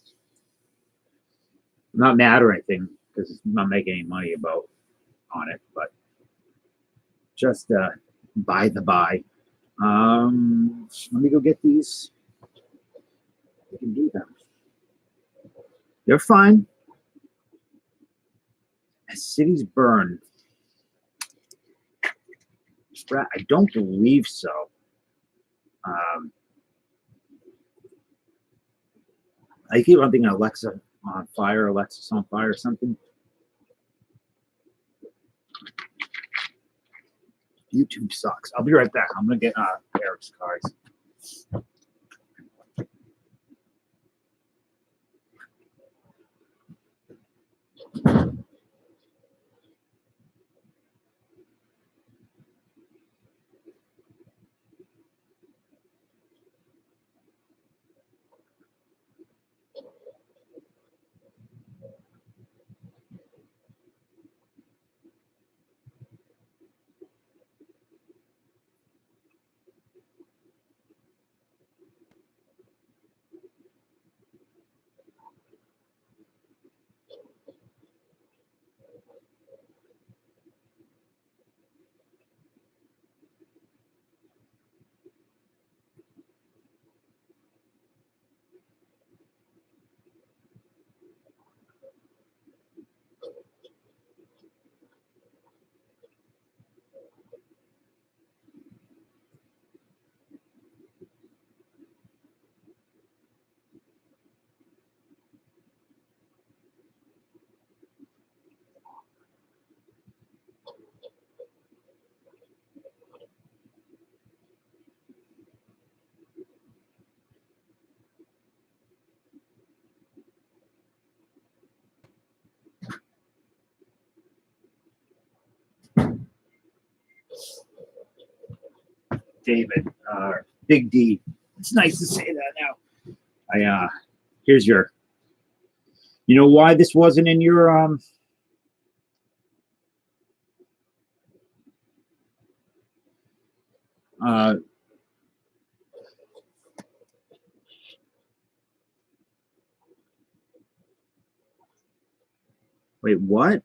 I'm not mad or anything because I'm not making any money on it, but just by the by. Let me go get these. We can do them. They're fine. As cities burn. I don't believe so. I keep on thinking Alexa on fire, Alexa's on fire or something. YouTube sucks. I'll be right back. I'm going to get Eric's cards. David, Big D. It's nice to say that now. Here's your. You know why this wasn't in your Wait, what?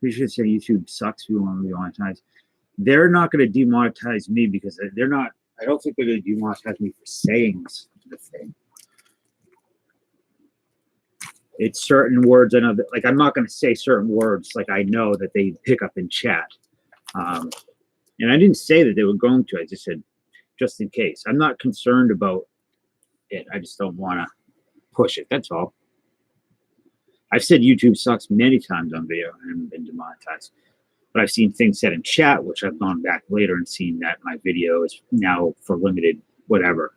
We should say YouTube sucks. We want to be monetized. They're not going to demonetize me because they're not. I don't think they're going to demonetize me for saying the thing. It's certain words. I know that, like, I'm not going to say certain words like I know that they pick up in chat. And I didn't say that they were going to. I just said just in case. I'm not concerned about it. I just don't want to push it. That's all. I've said YouTube sucks many times on video and haven't been demonetized. But I've seen things said in chat, which I've gone back later and seen that my video is now for limited whatever.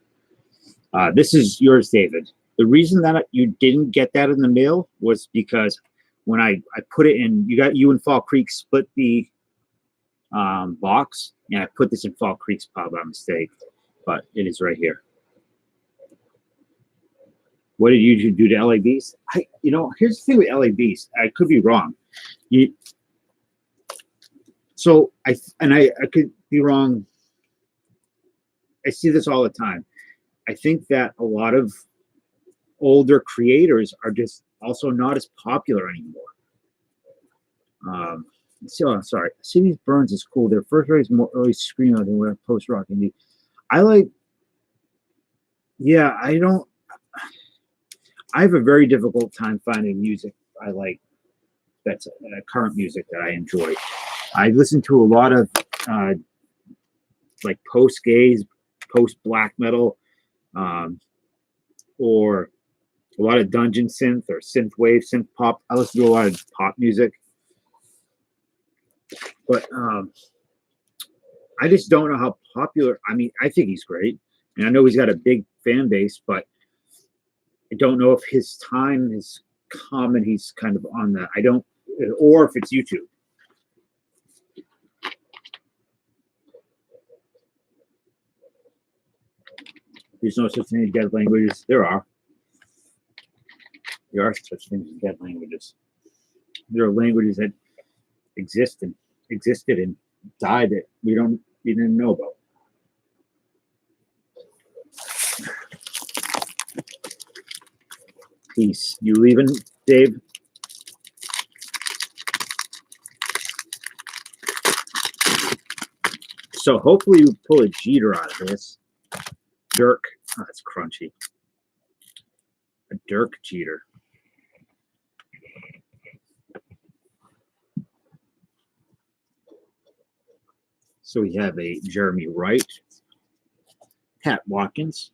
This is yours, David. The reason that you didn't get that in the mail was because when I put it in, you and Fall Creek split the box, and I put this in Fall Creek's pile by mistake, but it is right here. What did you do to LA Beast? Here's the thing with LA Beast. I could be wrong. I could be wrong. I see this all the time. I think that a lot of older creators are just also not as popular anymore. So sorry. Cities Burns is cool. Their first race more early screamo than we're post rock indie. I have a very difficult time finding music I like that's current music that I enjoy. I listen to a lot of like post gaze, post black metal, or a lot of dungeon synth or synth wave, synth pop. I listen to a lot of pop music. But I just don't know how popular. I mean, I think he's great, and I know he's got a big fan base, but I don't know if his time is come and he's kind of on that. I don't, or if it's YouTube. There's no such thing as dead languages. There are. There are such things as dead languages. There are languages that existed and died that we didn't know about. Peace. You leaving, Dave? So hopefully you pull a Jeter out of this. Dirk. Oh, that's crunchy. A Dirk Jeter. So we have a Jeremy Wright, Pat Watkins,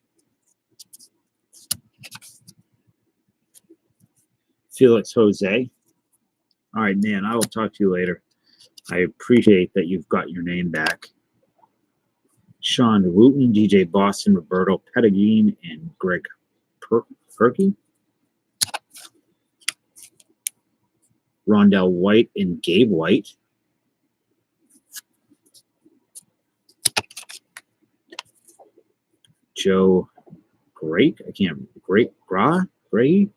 Felix Jose. All right, man, I will talk to you later. I appreciate that you've got your name back. Sean Wooten, DJ Boston, Roberto Pedagine, and Greg Perky. Rondell White and Gabe White. Joe Great. I can't. Great Gra? Gray?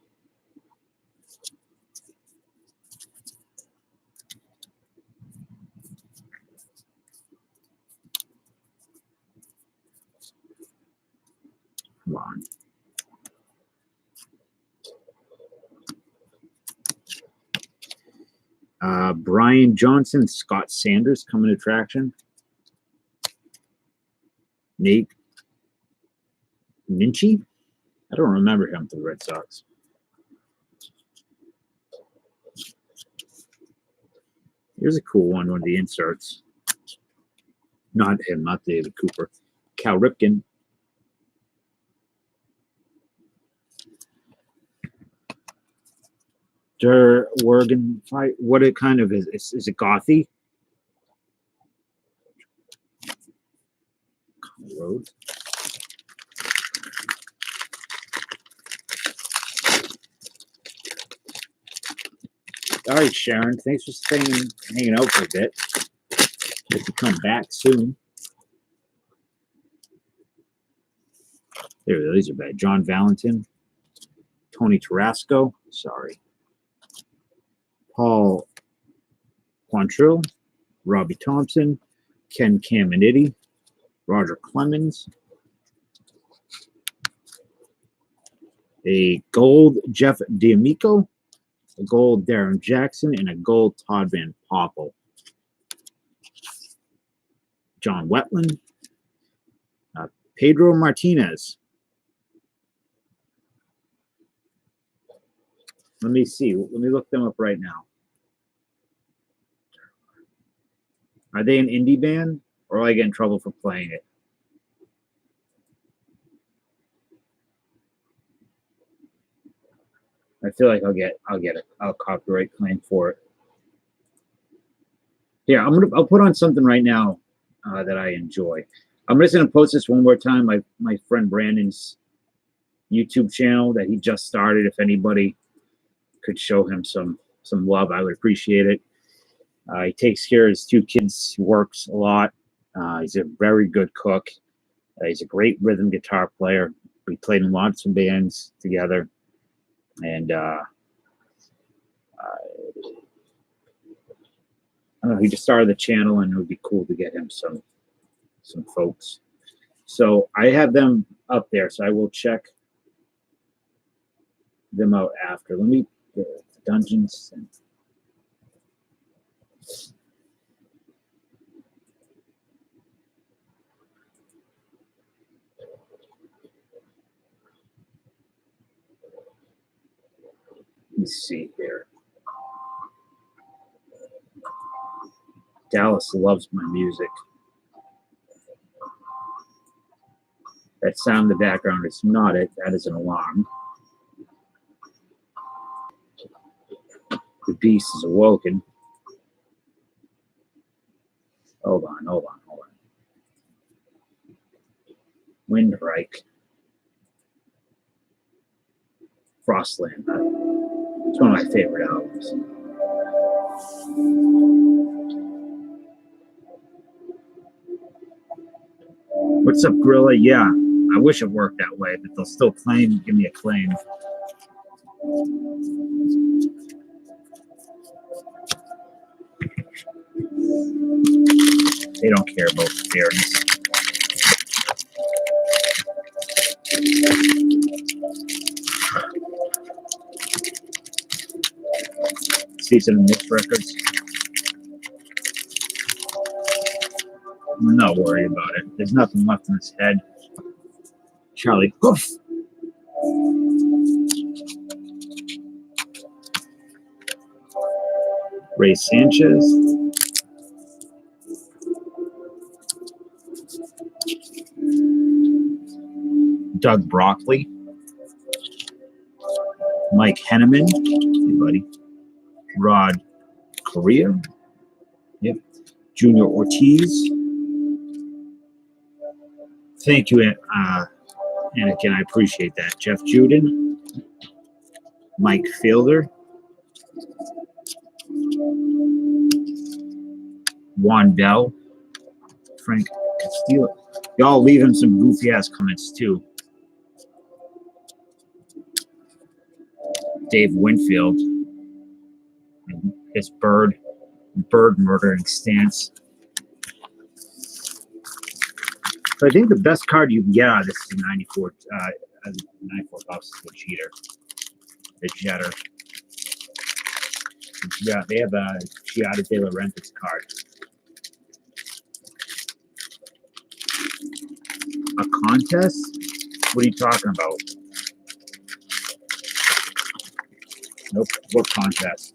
Come on. Brian Johnson, Scott Sanders coming to traction. Nate Minchie? I don't remember him for the Red Sox. Here's a cool one of the inserts. Not him, not David Cooper. Cal Ripken. Der Wergen fight. What it kind of is? Is it gothy? Road. All right, Sharon. Thanks for hanging out for a bit. Hope you come back soon. There, these are bad. John Valentin, Tony Tarasco. Sorry. Paul Quantrill, Robbie Thompson, Ken Caminiti, Roger Clemens, a gold Jeff D'Amico, a gold Darren Jackson, and a gold Todd Van Poppel. John Wetland, Pedro Martinez. Let me see. Let me look them up right now. Are they an indie band, or will I get in trouble for playing it? I feel like I'll copyright claim for it. Yeah, I'll put on something right now that I enjoy. I'm just gonna post this one more time. My friend Brandon's YouTube channel that he just started. If anybody could show him some love, I would appreciate it. He takes care of his 2 kids. He works a lot. He's a very good cook. He's a great rhythm guitar player. We played in lots of bands together, and I don't know. He just started the channel, and it would be cool to get him some folks. So I have them up there, so I will check them out after. Let me Dungeons. Let me see here. Dallas loves my music. That sound in the background is not it. That is an alarm. The beast is awoken. Hold on. Windreich. Frostland. It's one of my favorite albums. What's up, Grilla? Yeah, I wish it worked that way, but they'll still give me a claim. They don't care about fairness. Season of Mixed Records. I'm not worried about it. There's nothing left in his head. Charlie Hoof. Ray Sanchez. Doug Broccoli. Mike Henneman. Hey, buddy. Rod Correa. Yep. Junior Ortiz. Thank you, Anakin. I appreciate that. Jeff Juden. Mike Fielder. Juan Bell. Frank Castillo. Y'all leave him some goofy ass comments too. Dave Winfield. His bird murdering stance. So I think the best card you can get out of this is 94 bucks is the cheater. The Jetter. Yeah, they have a Giada De Laurentiis card. A contest? What are you talking about? Nope. What contest?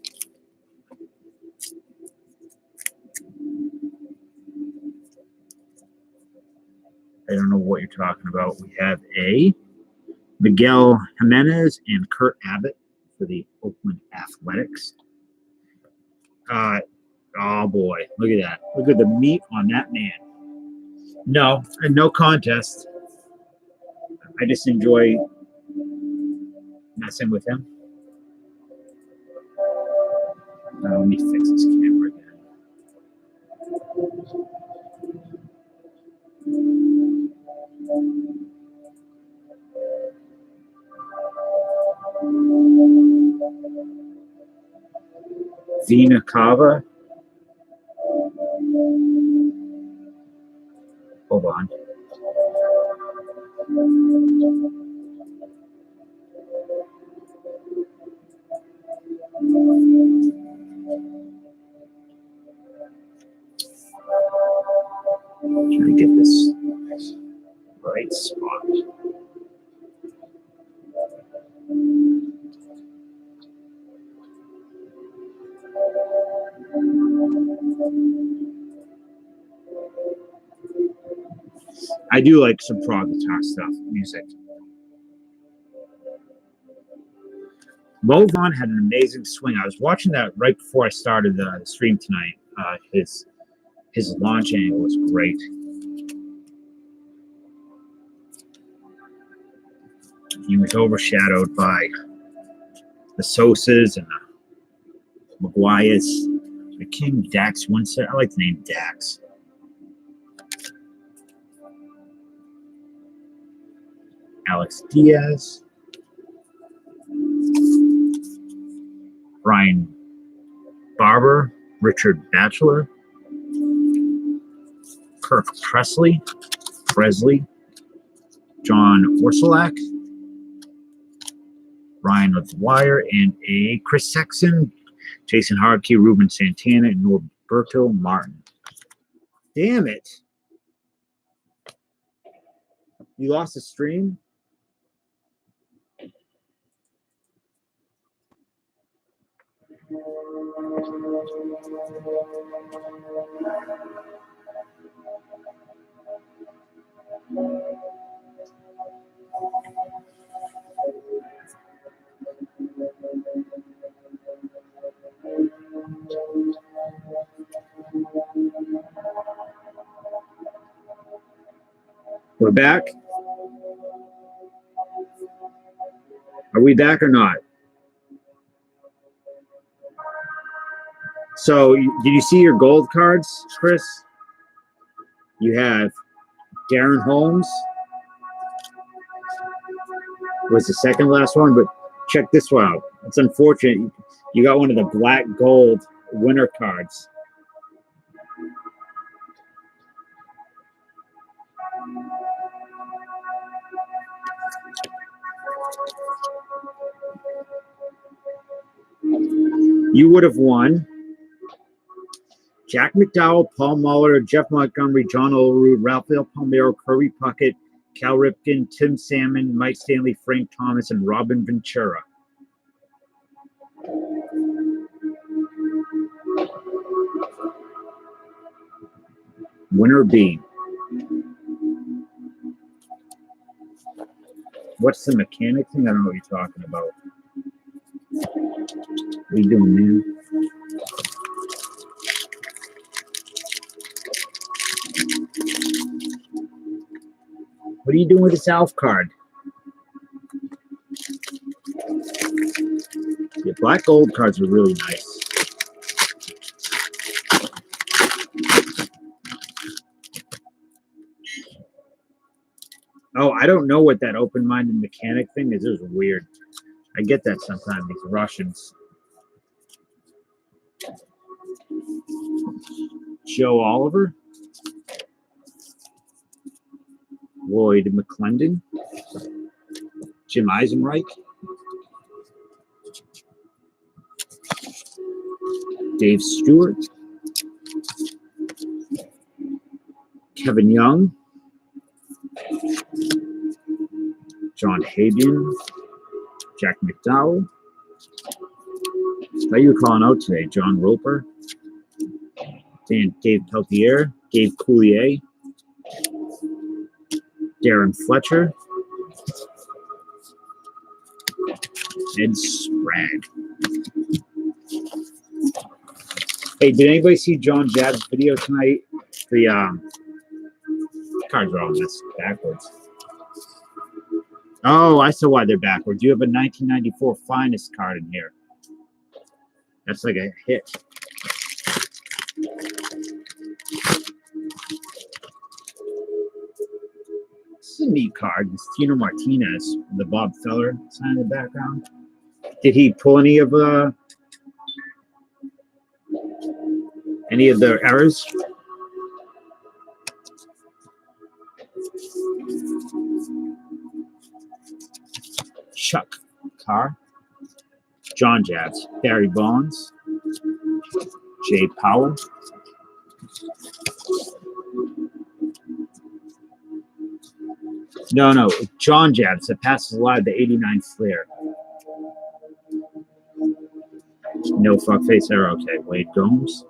I don't know what you're talking about. We have a Miguel Jimenez and Kurt Abbott for the Oakland Athletics. Oh boy, look at that. Look at the meat on that man. No, no contest. I just enjoy messing with him. Let me fix this camera again. Vina Cava. Hold on. Trying to get this right spot. I do like some prog guitar stuff, music. Mo Vaughn had an amazing swing. I was watching that right before I started the stream tonight. His launch angle was great. He was overshadowed by the Sosas and the Maguires. The King Dax Winston. I like the name Dax. Alex Diaz. Brian Barber. Richard Batchelor. Kirk Presley. John Orsolak. Ryan of the Wire, and a Chris Sexton, Jason Hardkey, Ruben Santana, and Norberto Martin. Damn it. You lost the stream? We're back? Are we back or not? So, did you see your gold cards, Chris? You have Darren Holmes. Was the second last one, but check this one out. It's unfortunate. You got one of the black gold winner cards. You would have won Jack McDowell, Paul Muller, Jeff Montgomery, John Olerud, Rafael Palmeiro, Kirby Puckett, Cal Ripken, Tim Salmon, Mike Stanley, Frank Thomas, and Robin Ventura. Winner B. What's the mechanic thing? I don't know what you're talking about. What are you doing, man? What are you doing with this Alf card? Yeah, black gold cards are really nice. Oh, I don't know what that open-minded mechanic thing is. It was weird. I get that sometimes, these Russians. Joe Oliver. Lloyd McClendon. Jim Eisenreich. Dave Stewart. Kevin Young. John Habian. Jack McDowell. How you calling out today? John Roper. Dave Peltier. Gabe Coulier. Darren Fletcher. Ed Sprague. Hey, did anybody see John Jabb's video tonight? The cards are all messed backwards. Oh, I saw why they're backwards. You have a 1994 Finest card in here. That's like a hit. This is a neat card. This Tino Martinez, the Bob Feller sign in the background. Did he pull any of the errors? Chuck Carr. John Jabs, Barry Bonds, Jay Powell, no, John Jabs that passes live the 89 Flair. No fuckface error. Okay, Wade Gomes.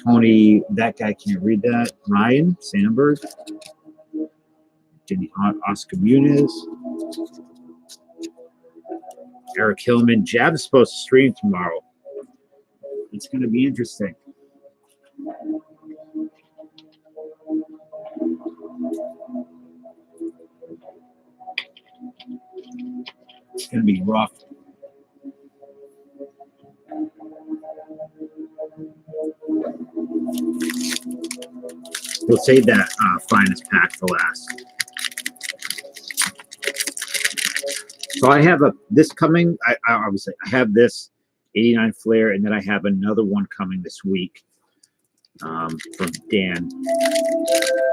Tony, that guy can't read that. Ryan Sandberg. Jimmy Oscar Muniz. Eric Hillman. Jab is supposed to stream tomorrow. It's going to be interesting. It's going to be rough. We'll save that finest pack for last. So I have this coming. I obviously I have this 89 Flair, and then I have another one coming this week from Dan.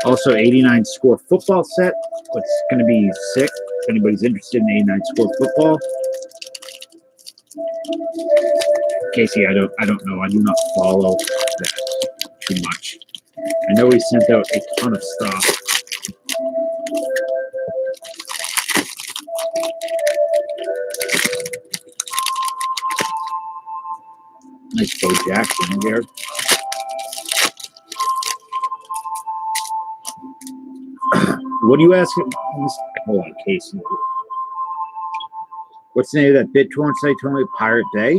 Also, 89 Score football set. It's going to be sick. If anybody's interested in 89 Score football. Casey, I don't know. I do not follow that too much. I know he sent out a ton of stuff. Nice Bo Jackson in there. What do you ask? Hold on, Casey. What's the name of that BitTorrent site? Totally Pirate Bay?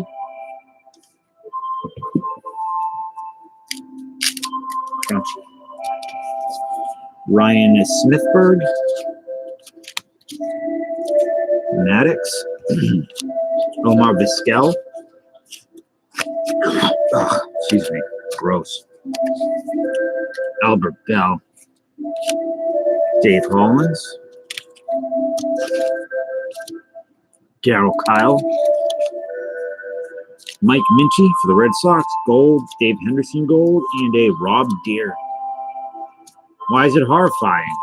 Don't you? Ryan Smithberg. Maddox. Omar Vizquel. Excuse me. Gross. Albert Bell. Dave Hollins. Darryl Kyle. Mike Minchie for the Red Sox. Gold. Dave Henderson gold. And a Rob Deere. Why is it horrifying?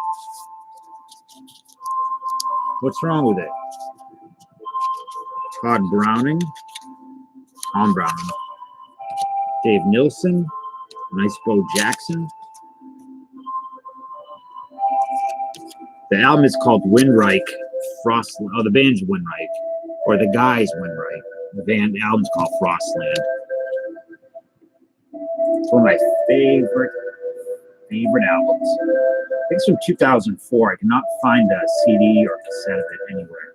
What's wrong with it? Todd Browning. Tom Browning. Dave Nilsson. Nice Bo Jackson. The album is called Windreich. Frostland. Oh, the band's Windreich. Or the guy's Windreich. The album's called Frostland. It's one of my favorite albums. I think it's from 2004. I cannot find a CD or cassette of it anywhere.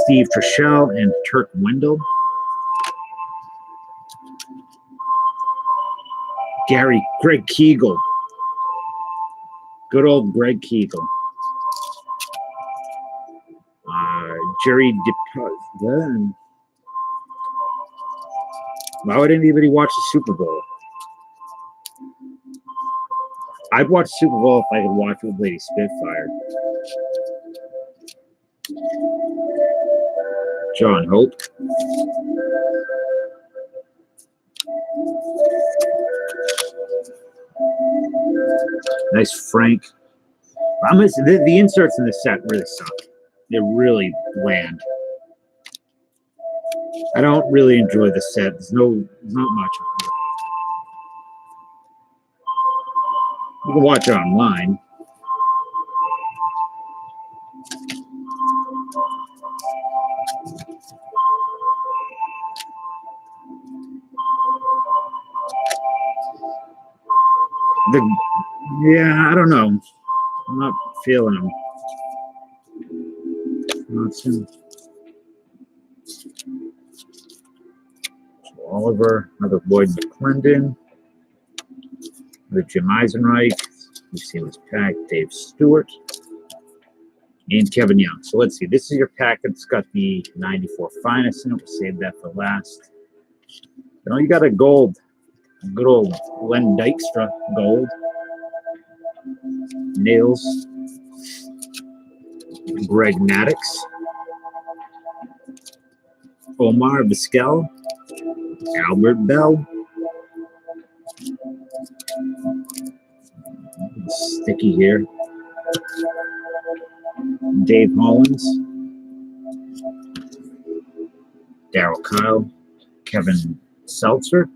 Steve Treshelle and Turk Wendell. Greg Kegel. Good old Greg Kegel. Jerry DePaz. Why would anybody watch the Super Bowl? I'd watch Super Bowl if I could watch with Lady Spitfire. John Hope. Nice Frank. The inserts in the set really suck. They're really bland. I don't really enjoy the set. There's not much of it. You can watch it online. Yeah, I don't know. I'm not feeling them. Oliver, another Boyd McClendon, the Jim Eisenreich. You see this pack, Dave Stewart, and Kevin Young. So let's see. This is your pack. It's got the 94 finest in it. We'll save that for last. You got a gold, good old Len Dykstra gold. Nails, Greg Maddox, Omar Vizquel, Albert Bell, sticky here, Dave Mullins, Darryl Kyle, Kevin Seltzer,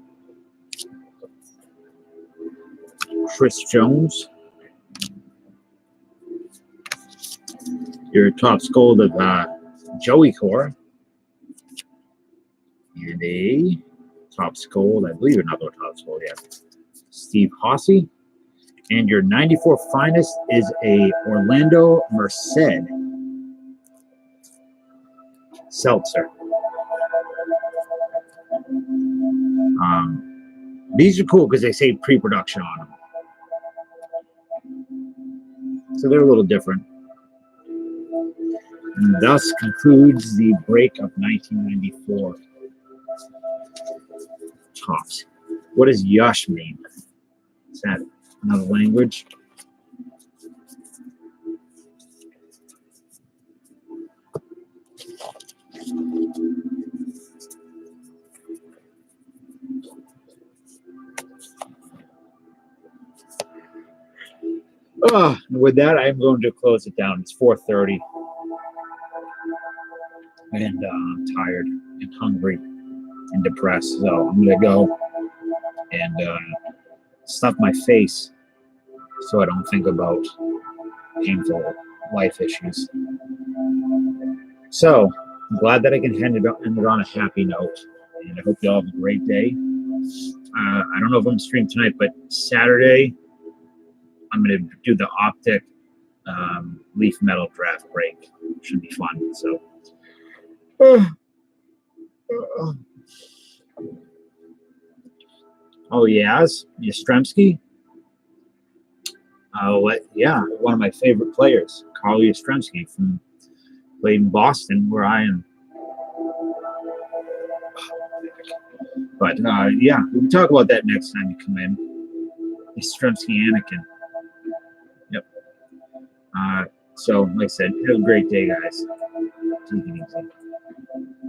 Chris Jones. Your top gold of Joey Cora. And a top gold, I believe another top gold, yeah. Steve Hossey. And your 94 finest is a Orlando Merced Seltzer. These are cool because they say pre-production on them. So they're a little different. And thus concludes the break of 1994 tops. What does Yush mean? Is that another language? Oh, with that, I'm going to close it down. It's 4:30. And I'm tired and hungry and depressed. So I'm going to go and stuff my face so I don't think about painful life issues. So I'm glad that I can end it on a happy note. And I hope you all have a great day. I don't know if I'm streaming tonight, but Saturday, I'm going to do the Optic Leaf Metal draft break. Should be fun. So. Oh, yes, Yastrzemski. Oh, yeah, one of my favorite players, Carl Yastrzemski, played in Boston, where I am. But yeah, we can talk about that next time you come in. Yastrzemski Anakin. Yep. So, like I said, have a great day, guys. Take it easy.